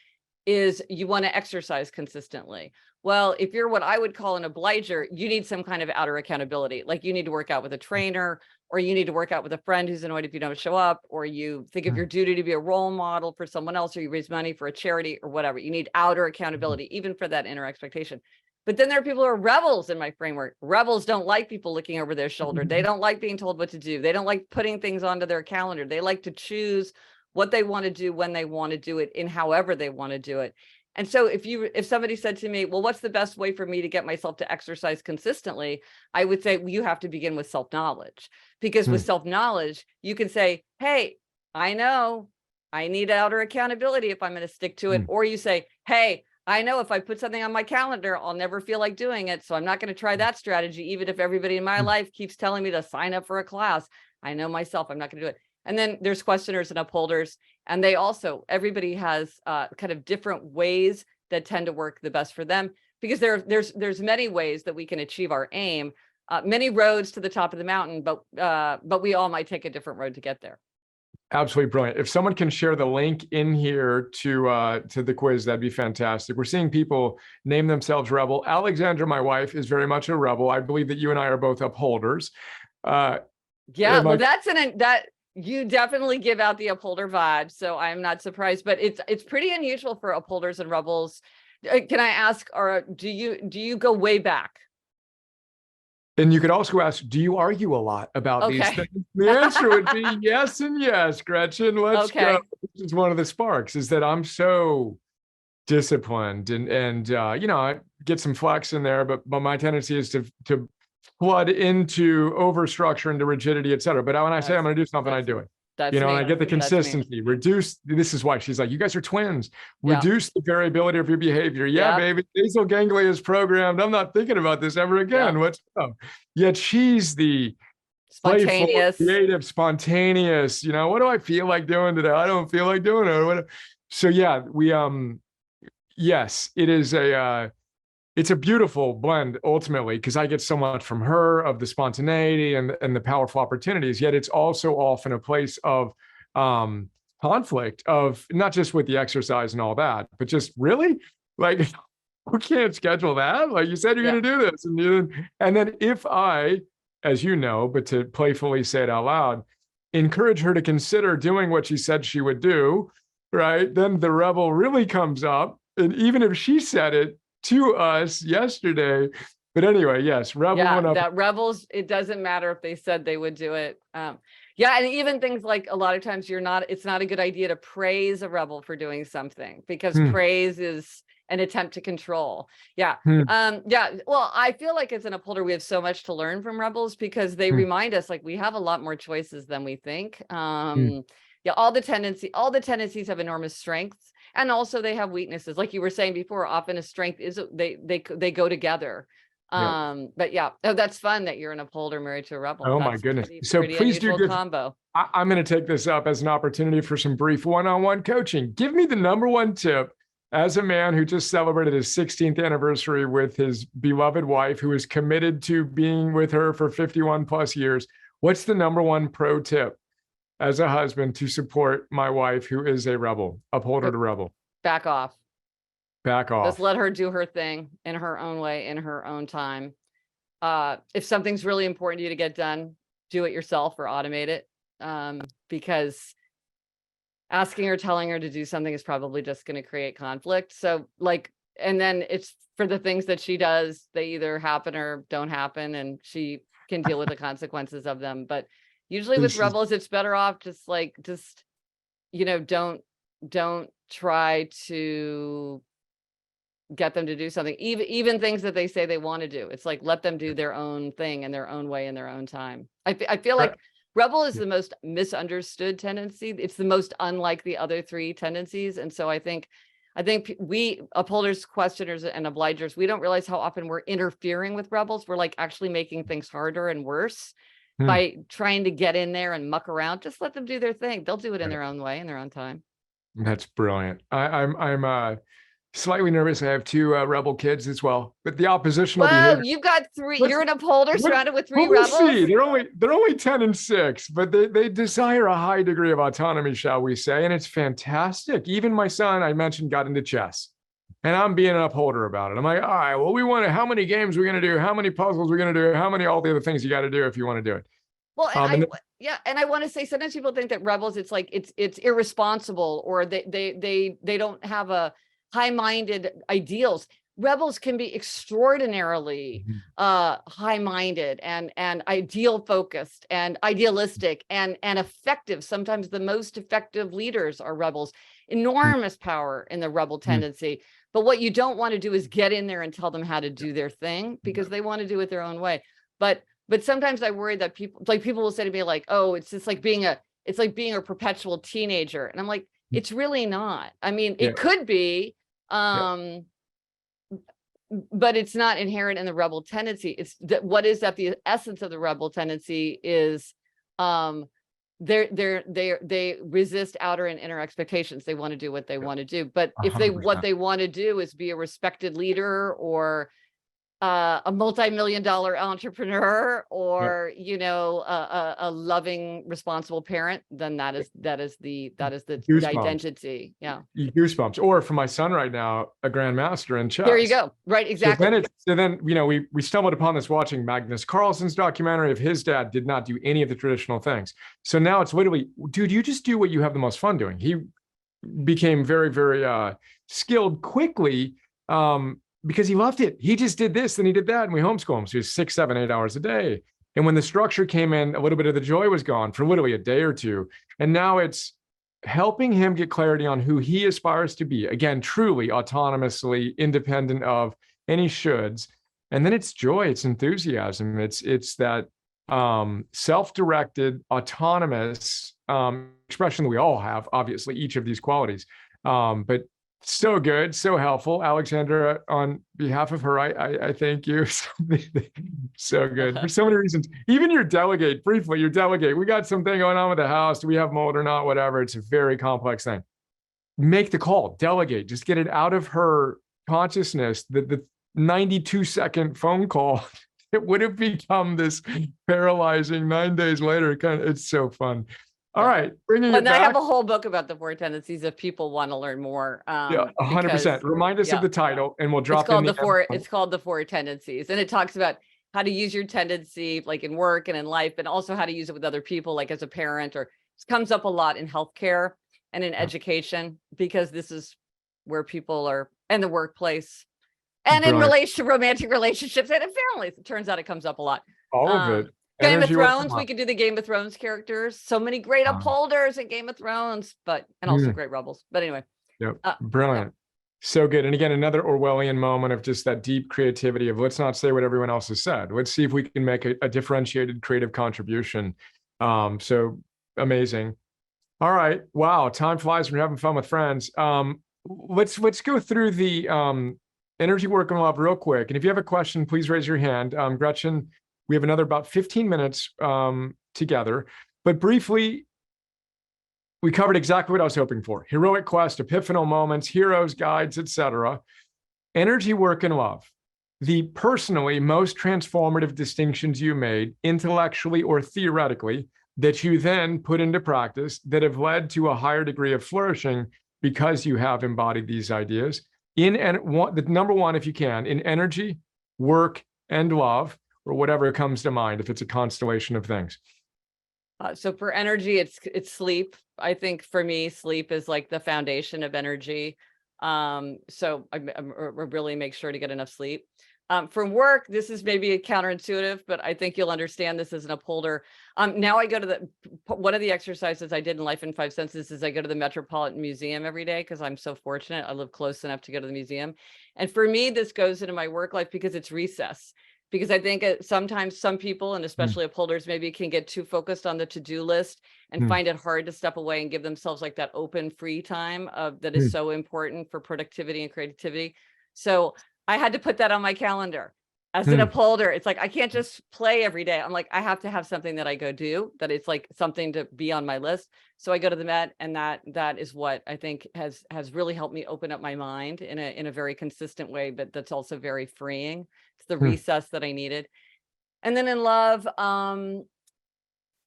Speaker 2: is you want to exercise consistently. Well, if you're what I would call an obliger, you need some kind of outer accountability. Like you need to work out with a trainer, or you need to work out with a friend who's annoyed if you don't show up, or you think of your duty to be a role model for someone else, or you raise money for a charity or whatever. You need outer accountability, even for that inner expectation. But then there are people who are rebels in my framework. Rebels don't like people looking over their shoulder. They don't like being told what to do. They don't like putting things onto their calendar. They like to choose what they want to do when they want to do it in however they want to do it. And so if somebody said to me, well, what's the best way for me to get myself to exercise consistently? I would say, well, you have to begin with self-knowledge, because with self-knowledge, you can say, hey, I know I need outer accountability if I'm going to stick to it. Or you say, hey, I know if I put something on my calendar, I'll never feel like doing it. So I'm not going to try that strategy, even if everybody in my life keeps telling me to sign up for a class. I know myself, I'm not going to do it. And then there's questioners and upholders. And they also, everybody has kind of different ways that tend to work the best for them, because there's many ways that we can achieve our aim, many roads to the top of the mountain, but we all might take a different road to get there.
Speaker 1: Absolutely brilliant. If someone can share the link in here to the quiz, that'd be fantastic. We're seeing people name themselves rebel. Alexandra, my wife, is very much a rebel. I believe that you and I are both upholders.
Speaker 2: Yeah, well, that you definitely give out the upholder vibe, so I'm not surprised. But it's pretty unusual for upholders and rebels. Can I ask, or do you go way back?
Speaker 1: And you could also ask, do you argue a lot about these things? The answer would be yes and yes, Gretchen. Let's go. This is one of the sparks, is that I'm so disciplined and you know, I get some flex in there, but my tendency is to flood into overstructure, into rigidity, et cetera. But when I say I'm going to do something, I do it. You know, and I get the consistency. Reduce. This is why she's like, you guys are twins. Reduce the variability of your behavior. Yeah, baby. Basal ganglia is programmed. I'm not thinking about this ever again. What's up? Yet she's the
Speaker 2: spontaneous,
Speaker 1: playful, creative, spontaneous. You know, what do I feel like doing today? I don't feel like doing it. So yeah, we yes, it is it's a beautiful blend ultimately, because I get so much from her of the spontaneity and the powerful opportunities, yet it's also often a place of conflict, of not just with the exercise and all that, but just really like, we can't schedule that. Like you said, you're going to do this. And then if I, as you know, but to playfully say it out loud, encourage her to consider doing what she said she would do, right? Then the rebel really comes up. And even if she said it to us yesterday, but anyway, yes, rebel.
Speaker 2: That rebels, it doesn't matter if they said they would do it. And even things like, a lot of times it's not a good idea to praise a rebel for doing something, because praise is an attempt to control. Well, I feel like as an upholder, we have so much to learn from rebels, because they remind us, like, we have a lot more choices than we think. All the tendencies have enormous strengths. And also they have weaknesses. Like you were saying before, often a strength is they go together. But that's fun that you're an upholder married to a rebel.
Speaker 1: Oh, my goodness. So please do
Speaker 2: combo.
Speaker 1: I'm going to take this up as an opportunity for some brief one-on-one coaching. Give me the number one tip as a man who just celebrated his 16th anniversary with his beloved wife, who is committed to being with her for 51 plus years. What's the number one pro tip as a husband to support my wife, who is a rebel, upholder to rebel?
Speaker 2: Back off.
Speaker 1: Back off.
Speaker 2: Just let her do her thing in her own way, in her own time. If something's really important to you to get done, do it yourself or automate it. Because asking or telling her to do something is probably just going to create conflict. So and then it's for the things that she does, they either happen or don't happen, and she can deal with the consequences of them. But usually with rebels, it's better off just don't try to get them to do something, even things that they say they want to do. It's like, let them do their own thing in their own way, in their own time. I feel like rebel is the most misunderstood tendency. It's the most unlike the other three tendencies. And so I think we upholders, questioners, and obligers, we don't realize how often we're interfering with rebels. We're like actually making things harder and worse by trying to get in there and muck around. Just let them do their thing. They'll do it in their own way, in their own time.
Speaker 1: That's brilliant. I'm slightly nervous. I have two rebel kids as well, but the oppositional behavior.
Speaker 2: You've got three. You're an upholder surrounded with three rebels.
Speaker 1: See. They're only 10 and 6, but they desire a high degree of autonomy, shall we say? And it's fantastic. Even my son, I mentioned, got into chess, and I'm being an upholder about it. I'm like, all right, well, how many games we're going to do? How many puzzles we're going to do? How many, all the other things you got to do if you want to do it.
Speaker 2: Well, and I want to say, sometimes people think that rebels, it's like, it's irresponsible, or they don't have a high-minded ideals. rebels can be extraordinarily high-minded and ideal focused and idealistic and effective. Sometimes the most effective leaders are rebels. Enormous power in the rebel tendency. But what you don't want to do is get in there and tell them how to do their thing, because they want to do it their own way. But sometimes I worry that people will say to me like, oh, it's just like being a perpetual teenager. And I'm like, it's really not. I mean, it could be, but it's not inherent in the rebel tendency. It's what is that the essence of the rebel tendency is, they resist outer and inner expectations. They want to do what they want to do. But if what they want to do is be a respected leader or a multi-million-dollar entrepreneur or a loving, responsible parent, then that is the identity. Yeah.
Speaker 1: Goosebumps. Or for my son right now, a grandmaster in chess.
Speaker 2: There you go. Right. Exactly.
Speaker 1: So then we stumbled upon this watching Magnus Carlsen's documentary of his dad did not do any of the traditional things. So now it's literally, dude, you just do what you have the most fun doing. He became very, very skilled quickly. Because he loved it. He just did this, then he did that, and we homeschool him. So he's 6, 7, 8 hours a day. And when the structure came in, a little bit of the joy was gone for literally a day or two. And now it's helping him get clarity on who he aspires to be. Again, truly autonomously, independent of any shoulds. And then it's joy, it's enthusiasm, it's that self-directed, autonomous expression that we all have, obviously, each of these qualities. But so good, so helpful. Alexandra, on behalf of her, I thank you. So good for so many reasons. Even your delegate, briefly, we got something going on with the house. Do we have mold or not? Whatever. It's a very complex thing. Make the call, delegate, just get it out of her consciousness. The 92-second phone call, it would have become this paralyzing 9 days later. It's so fun. All right, bringing it back.
Speaker 2: I have a whole book about the Four Tendencies if people want to learn more.
Speaker 1: 100%. Remind us of the title, and we'll drop
Speaker 2: it's called the Four Tendencies, and it talks about how to use your tendency, like in work and in life, and also how to use it with other people, like as a parent, or it comes up a lot in healthcare and in education, because this is where people are in the workplace and in romantic relationships and in families. It turns out it comes up a lot.
Speaker 1: All of it.
Speaker 2: Game of Thrones, we could do the Game of Thrones characters. So many great upholders in Game of Thrones, and also great rebels. But anyway.
Speaker 1: Brilliant. So good. And again, another Orwellian moment of just that deep creativity of let's not say what everyone else has said. Let's see if we can make a differentiated creative contribution. So amazing. All right. Wow. Time flies when you're having fun with friends. Let's go through the energy work and love real quick. And if you have a question, please raise your hand. Gretchen, we have another about 15 minutes together, but briefly, we covered exactly what I was hoping for. Heroic quest, epiphanal moments, heroes, guides, etc. Energy, work, and love. The personally most transformative distinctions you made, intellectually or theoretically, that you then put into practice that have led to a higher degree of flourishing because you have embodied these ideas. The number one, if you can, in energy, work, and love, or whatever comes to mind, if it's a constellation of things.
Speaker 2: So for energy, it's sleep. I think for me, sleep is like the foundation of energy. So I really make sure to get enough sleep. For work, this is maybe counterintuitive, but I think you'll understand this as an upholder. Now I go to one of the exercises I did in Life in 5 Senses is I go to the Metropolitan Museum every day because I'm so fortunate. I live close enough to go to the museum. And for me, this goes into my work life because it's recess. Because I think sometimes some people, and especially upholders, maybe can get too focused on the to-do list and find it hard to step away and give themselves like that open free time that is so important for productivity and creativity. So I had to put that on my calendar as an upholder. It's like, I can't just play every day. I'm like, I have to have something that I go do, that it's like something to be on my list. So I go to the Met, and that is what I think has really helped me open up my mind in a very consistent way, but that's also very freeing. It's the recess that I needed. And then in love,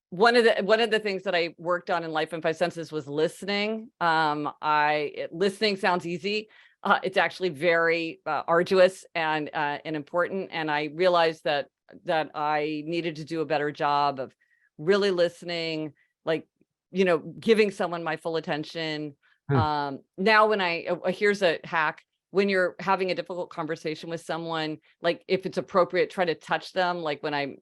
Speaker 2: one of the things that I worked on in Life in 5 Senses was listening. Listening sounds easy. It's actually very arduous and important. And I realized that I needed to do a better job of really listening, like, giving someone my full attention. Now here's a hack. when you're having a difficult conversation with someone, like if it's appropriate, try to touch them. Like when I'm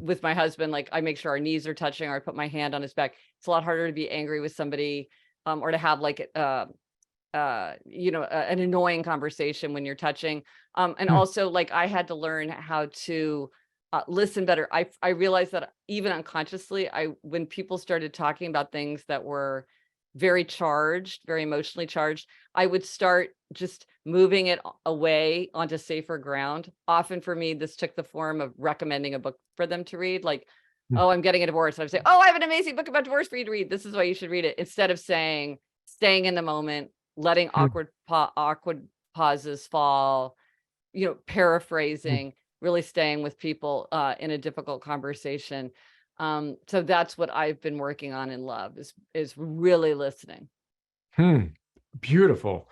Speaker 2: with my husband, like I make sure our knees are touching, or I put my hand on his back. It's a lot harder to be angry with somebody, or to have like an annoying conversation when you're touching. And also, like, I had to learn how to listen better. I realized that even unconsciously, when people started talking about things that were very charged, very emotionally charged, I would start just moving it away onto safer ground. Often for me, this took the form of recommending a book for them to read. Like, oh, I'm getting a divorce. And I would say, oh, I have an amazing book about divorce for you to read. This is why you should read it. Instead of saying, staying in the moment, letting awkward pauses fall, paraphrasing, really staying with people in a difficult conversation. So that's what I've been working on in love, is really listening.
Speaker 1: Beautiful.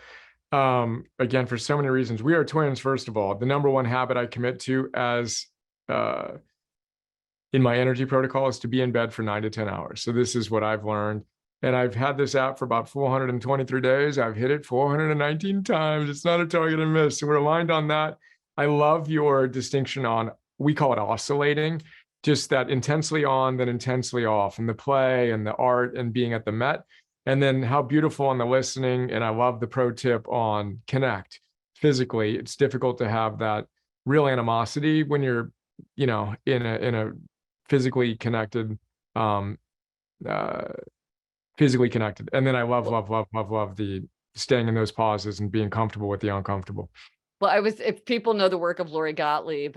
Speaker 1: Again, for so many reasons. We are twins, first of all. The number one habit I commit to as in my energy protocol is to be in bed for 9 to 10 hours. So this is what I've learned. And I've had this app for about 423 days. I've hit it 419 times. It's not a target I miss. So we're aligned on that. I love your distinction on, we call it oscillating, just that intensely on, then intensely off, and the play and the art and being at the Met. And then how beautiful on the listening. And I love the pro tip on connect physically. It's difficult to have that real animosity when you're, in a physically connected, physically connected. And then I love the staying in those pauses and being comfortable with the uncomfortable.
Speaker 2: Well, if people know the work of Lori Gottlieb,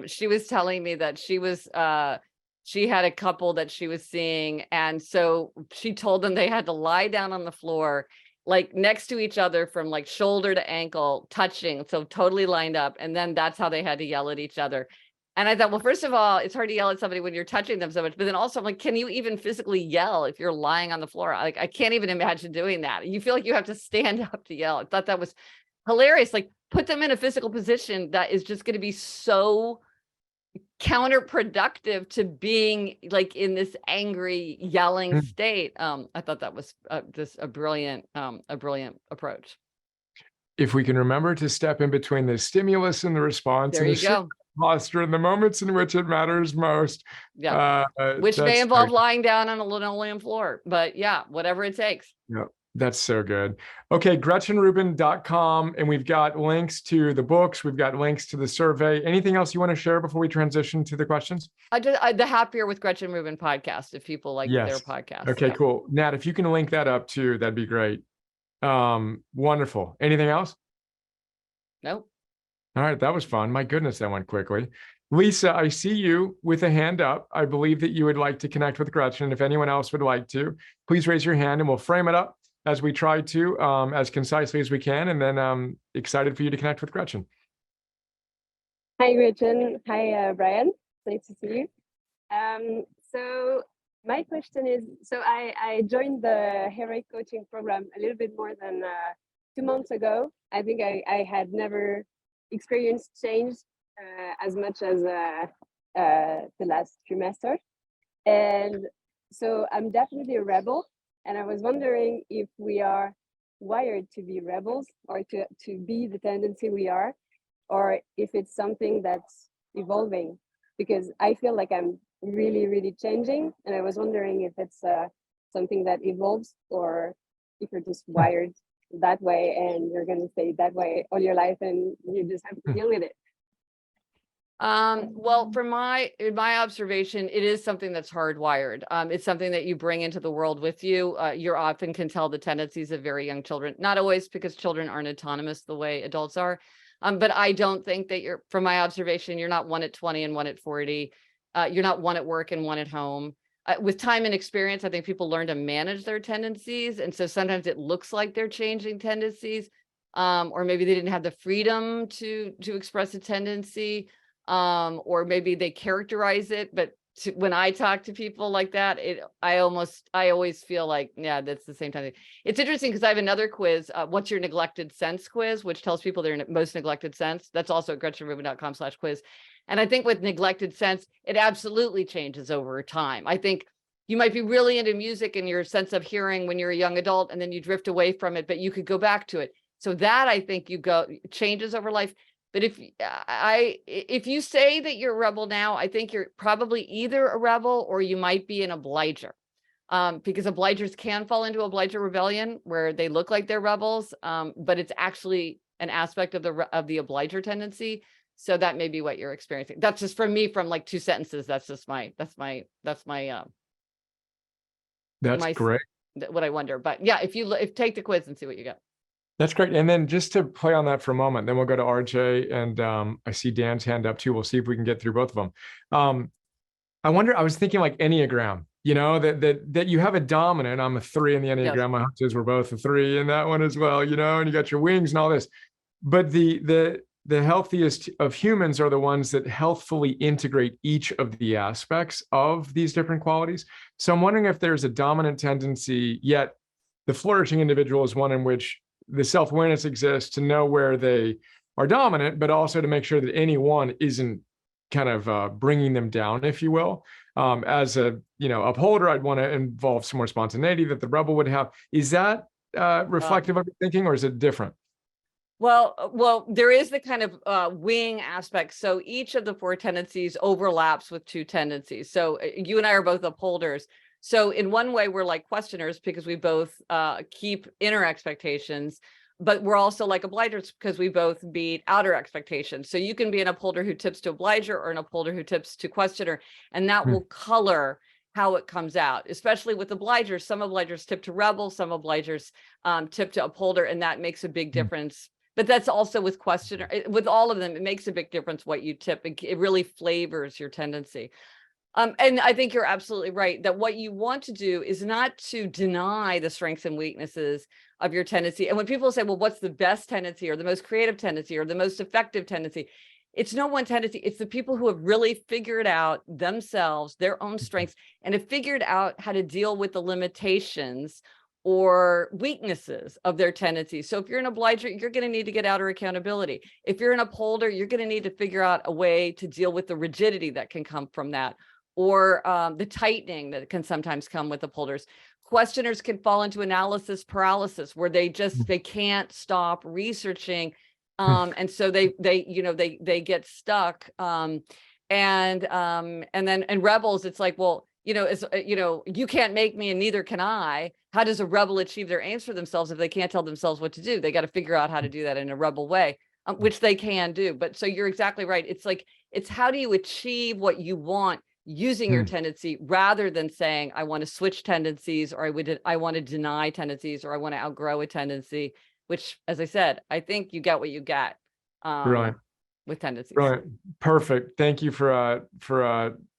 Speaker 2: she was telling me that she had a couple that she was seeing. And so she told them they had to lie down on the floor, like next to each other from like shoulder to ankle, touching. So totally lined up. And then that's how they had to yell at each other. And I thought, well, first of all, it's hard to yell at somebody when you're touching them so much. But then also, I'm like, can you even physically yell if you're lying on the floor? Like, I can't even imagine doing that. You feel like you have to stand up to yell. I thought that was hilarious. Like, put them in a physical position that is just going to be so counterproductive to being like in this angry, yelling state. I thought that was just a brilliant approach.
Speaker 1: If we can remember to step in between the stimulus and the response,
Speaker 2: there you go.
Speaker 1: Posture in the moments in which it matters most.
Speaker 2: Yeah. Which may involve lying down on a linoleum floor, but yeah, whatever it takes.
Speaker 1: Yeah, that's so good. Okay, GretchenRubin.com, and we've got links to the books. We've got links to the survey. Anything else you want to share before we transition to the questions?
Speaker 2: The Happier with Gretchen Rubin podcast, if people like their podcast.
Speaker 1: Okay, cool. Nat, if you can link that up too, that'd be great. Wonderful. Anything else?
Speaker 2: Nope.
Speaker 1: All right, that was fun. My goodness, that went quickly. Lisa, I see you with a hand up. I believe that you would like to connect with Gretchen. If anyone else would like to, please raise your hand and we'll frame it up as we try to, as concisely as we can. And then excited for you to connect with Gretchen.
Speaker 3: Hi, Gretchen. Hi, Brian. Nice to see you. So my question is, so I joined the Heroic Coaching Program a little bit more than 2 months ago. I think I had never experienced change as much as the last trimester. And so I'm definitely a rebel. And I was wondering if we are wired to be rebels or to be the tendency we are, or if it's something that's evolving, because I feel like I'm really, really changing. And I was wondering if it's something that evolves or if you're just wired that way and you're going to stay that way all your life and you just have to deal with it.
Speaker 2: Well, from my observation, it is something that's hardwired. It's something that you bring into the world with you. You often can tell the tendencies of very young children, not always, because children aren't autonomous the way adults are. But I don't think that from my observation, you're not one at 20 and one at 40. You're not one at work and one at home. With time and experience, I think people learn to manage their tendencies. And so sometimes it looks like they're changing tendencies, or maybe they didn't have the freedom to express a tendency, or maybe they characterize it. But when I talk to people like that, I always feel like, yeah, that's the same time. It's interesting because I have another quiz, what's your neglected sense quiz, which tells people their most neglected sense. That's also at GretchenRubin.com/quiz. And I think with neglected sense, it absolutely changes over time. I think you might be really into music and your sense of hearing when you're a young adult, and then you drift away from it, but you could go back to it. So that I think changes over life. But if you say that you're a rebel now, I think you're probably either a rebel or you might be an obliger. Because obligers can fall into obliger rebellion where they look like they're rebels, but it's actually an aspect of the obliger tendency. So that may be what you're experiencing. That's just from me, from like 2 sentences. That's
Speaker 1: great.
Speaker 2: What I wonder. But yeah, if take the quiz and see what you get.
Speaker 1: That's great. And then just to play on that for a moment, then we'll go to RJ, and I see Dan's hand up too. We'll see if we can get through both of them. I wonder, I was thinking like Enneagram, that you have a dominant. I'm a 3 in the Enneagram. Yes. My hunches were both a 3 in that one as well, and you got your wings and all this. But the healthiest of humans are the ones that healthfully integrate each of the aspects of these different qualities. So I'm wondering if there's a dominant tendency, yet the flourishing individual is one in which the self-awareness exists to know where they are dominant, but also to make sure that anyone isn't kind of bringing them down, if you will. As a upholder, I'd want to involve some more spontaneity that the rebel would have. Is that reflective of your thinking, or is it different?
Speaker 2: Well, there is the kind of wing aspect. So each of the 4 tendencies overlaps with 2 tendencies. So you and I are both upholders. So in one way, we're like questioners because we both keep inner expectations, but we're also like obligers because we both beat outer expectations. So you can be an upholder who tips to obliger or an upholder who tips to questioner, and that will color how it comes out, especially with obligers. Some obligers tip to rebel, some obligers tip to upholder, and that makes a big difference. But that's also with questioner, with all of them, it makes a big difference what you tip. It really flavors your tendency. And I think you're absolutely right that what you want to do is not to deny the strengths and weaknesses of your tendency. And when people say, well, what's the best tendency or the most creative tendency or the most effective tendency? It's no one tendency. It's the people who have really figured out themselves, their own strengths, and have figured out how to deal with the limitations or weaknesses of their tendencies. So if you're an obliger, you're going to need to get outer accountability. If you're an upholder, you're going to need to figure out a way to deal with the rigidity that can come from that, or the tightening that can sometimes come with upholders. Questioners can fall into analysis paralysis, where they can't stop researching, and so they get stuck. And rebels, it's like, well, you can't make me and neither can I. How does a rebel achieve their aims for themselves if they can't tell themselves what to do? They got to figure out how to do that in a rebel way, which they can do. But so you're exactly right. It's how do you achieve what you want using your tendency, rather than saying, I want to switch tendencies, or I want to deny tendencies, or I want to outgrow a tendency, which, as I said, I think you get what you get
Speaker 1: right
Speaker 2: with tendencies.
Speaker 1: Right. Perfect. Thank you for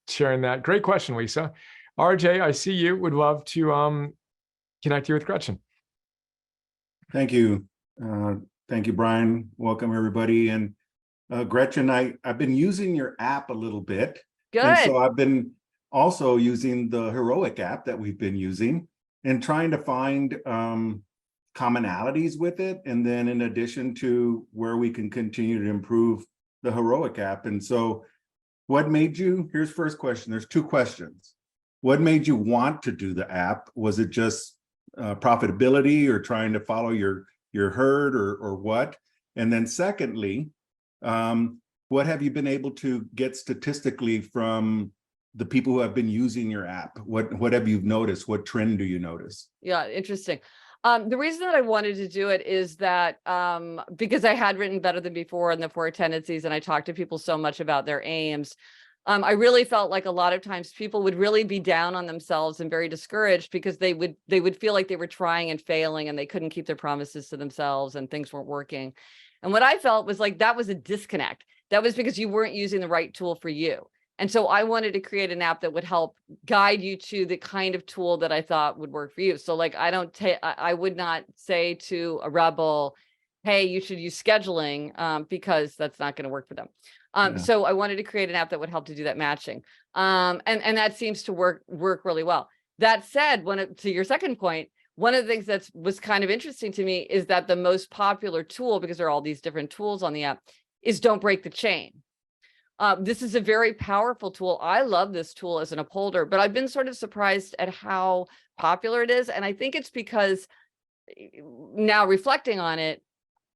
Speaker 1: sharing that. Great question, Lisa. RJ, I see you. Would love to connect you with Gretchen.
Speaker 4: Thank you. Thank you, Brian. Welcome, everybody. And Gretchen, I've been using your app a little bit.
Speaker 2: Good.
Speaker 4: And so I've been also using the Heroic app that we've been using and trying to find commonalities with it. And then in addition to where we can continue to improve the Heroic app. And so what made you, here's first question, there's 2 questions. What made you want to do the app? Was it just profitability or trying to follow your herd or what? And then secondly, what have you been able to get statistically from the people who have been using your app? What have you noticed? What trend do you notice?
Speaker 2: Yeah, interesting. The reason that I wanted to do it is that because I had written Better Than Before in the 4 Tendencies, and I talked to people so much about their aims. I really felt like a lot of times people would really be down on themselves and very discouraged because they would feel like they were trying and failing and they couldn't keep their promises to themselves and things weren't working. And what I felt was like that was a disconnect. That was because you weren't using the right tool for you. And so I wanted to create an app that would help guide you to the kind of tool that I thought would work for you. So like, I would not say to a rebel, hey, you should use scheduling because that's not going to work for them. So I wanted to create an app that would help to do that matching. And that seems to work really well. That said, to your second point, one of the things that was kind of interesting to me is that the most popular tool, because there are all these different tools on the app, is Don't Break the Chain. This is a very powerful tool. I love this tool as an upholder, but I've been sort of surprised at how popular it is. And I think it's because now reflecting on it,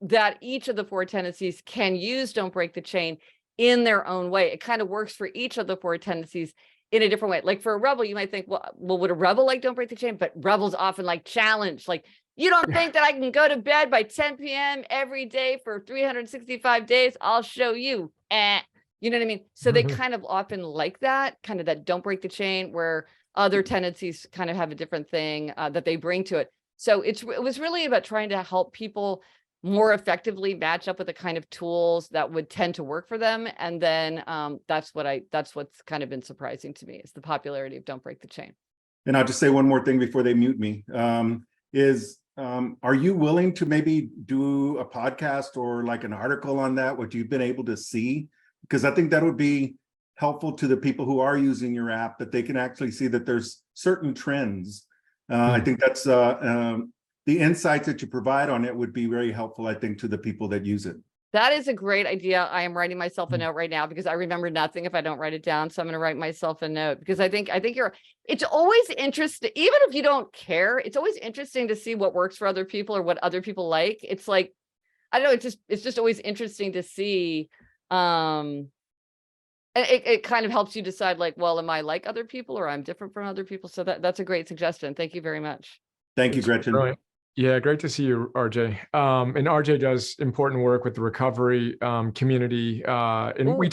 Speaker 2: that each of the four tendencies can use don't break the chain in their own way. It kind of works for each of the four tendencies in a different way. Like for a rebel, you might think, well, would a rebel like don't break the chain? But rebels often like challenge, like, you don't think that I can go to bed by 10 p.m. every day for 365 days? I'll show you. You know what I mean? So they kind of often like that, kind of that don't break the chain, where other tendencies kind of have a different thing that they bring to it. So it was really about trying to help people more effectively match up with the kind of tools that would tend to work for them. And then that's what's kind of been surprising to me, is the popularity of don't break the chain.
Speaker 4: And I'll just say one more thing before they mute me, are you willing to maybe do a podcast or like an article on that, what you've been able to see? Because I think that would be helpful to the people who are using your app, that they can actually see that there's certain trends. I think that's the insights that you provide on it would be very helpful, I think, to the people that use it.
Speaker 2: That is a great idea. I am writing myself a note right now, because I remember nothing if I don't write it down. So I'm going to write myself a note, because I think it's always interesting, even if you don't care, it's always interesting to see what works for other people or what other people like. It's like, I don't know, it's just always interesting to see. And it kind of helps you decide, like, well, am I like other people, or I'm different from other people? So that's a great suggestion. Thank you very much.
Speaker 4: Thank you, Gretchen.
Speaker 1: Brilliant. Yeah, great to see you, RJ. And RJ does important work with the recovery community, and we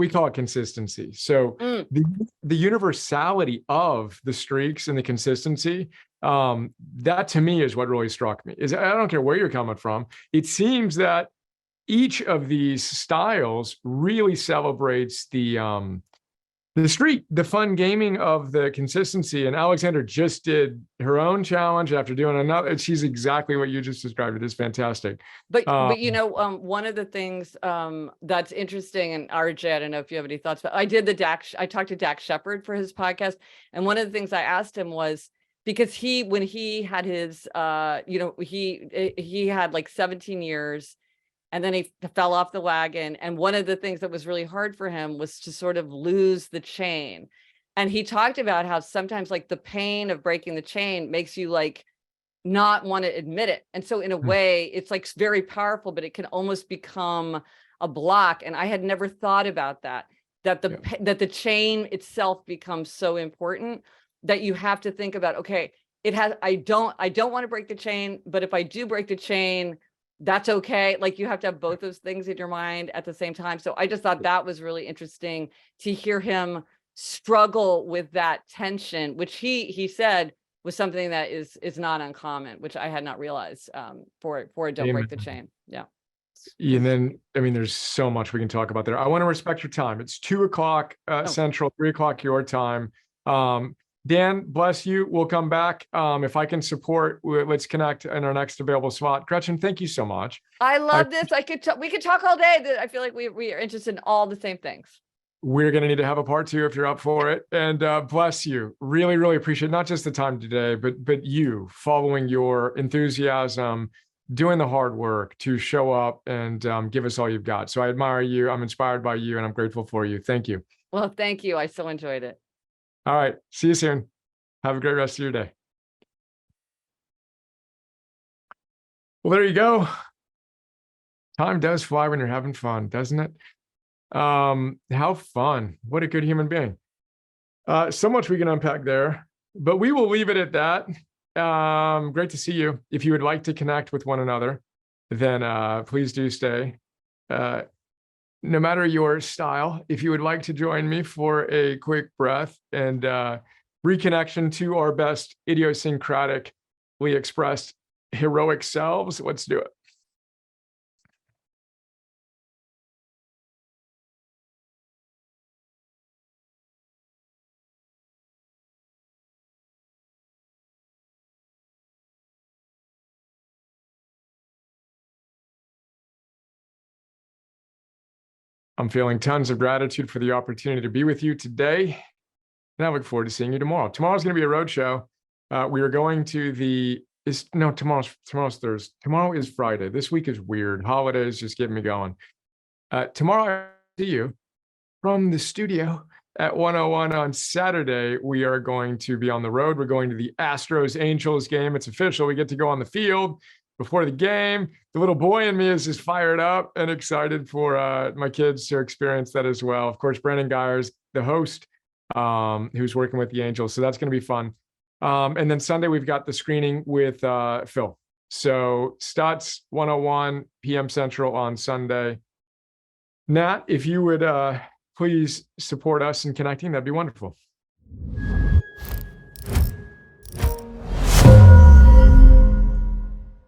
Speaker 1: call it consistency. So the universality of the streaks and the consistency, that to me is what really struck me. Is I don't care where you're coming from. It seems that each of these styles really celebrates the streak, the fun gaming of the consistency. And Alexandra just did her own challenge after doing another. She's exactly what you just described. It is fantastic.
Speaker 2: But you know, one of the things that's interesting, and RJ, I don't know if you have any thoughts, but I talked to Dax Shepard for his podcast. And one of the things I asked him was, because when he had his, he had like 17 years, and then he fell off the wagon. And one of the things that was really hard for him was to sort of lose the chain. And he talked about how sometimes like the pain of breaking the chain makes you like not want to admit it. And so in a way, it's like very powerful, but it can almost become a block. And I had never thought about that the chain itself becomes so important that you have to think about, okay, I don't want to break the chain, but if I do break the chain, that's okay. Like, you have to have both those things in your mind at the same time. So I just thought that was really interesting to hear him struggle with that tension, which he said was something that is not uncommon, which I had not realized for Don't Break the Chain. Yeah.
Speaker 1: And then, I mean, there's so much we can talk about there. I want to respect your time. It's 2:00 Central, 3:00 your time. Dan, bless you. We'll come back. If I can support, let's connect in our next available slot. Gretchen, thank you so much.
Speaker 2: I love this. We could talk all day. I feel like we are interested in all the same things.
Speaker 1: We're going to need to have a part 2 if you're up for it. And bless you. Really, really appreciate not just the time today, but you following your enthusiasm, doing the hard work to show up and give us all you've got. So I admire you. I'm inspired by you, and I'm grateful for you. Thank you.
Speaker 2: Well, thank you. I so enjoyed it.
Speaker 1: All right. See you soon. Have a great rest of your day. Well, there you go. Time does fly when you're having fun, doesn't it? How fun. What a good human being. So much we can unpack there, but we will leave it at that. Great to see you. If you would like to connect with one another, then please do stay. No matter your style, if you would like to join me for a quick breath and reconnection to our best idiosyncratically expressed heroic selves, let's do it. I'm feeling tons of gratitude for the opportunity to be with you today. And I look forward to seeing you tomorrow. Tomorrow's going to be a road show. We are going to tomorrow's Thursday. Tomorrow is Friday. This week is weird. Holidays just get me going. Tomorrow I see you from the studio at 101 on Saturday. We are going to be on the road. We're going to the Astros Angels game. It's official. We get to go on the field. before the game. The little boy in me is just fired up and excited for my kids to experience that as well. Of course, Brandon Geyer's the host, who's working with the Angels. So that's going to be fun. And then Sunday, we've got the screening with Phil. So Stutz 101 p.m. Central on Sunday. Nat, if you would please support us in connecting, that'd be wonderful.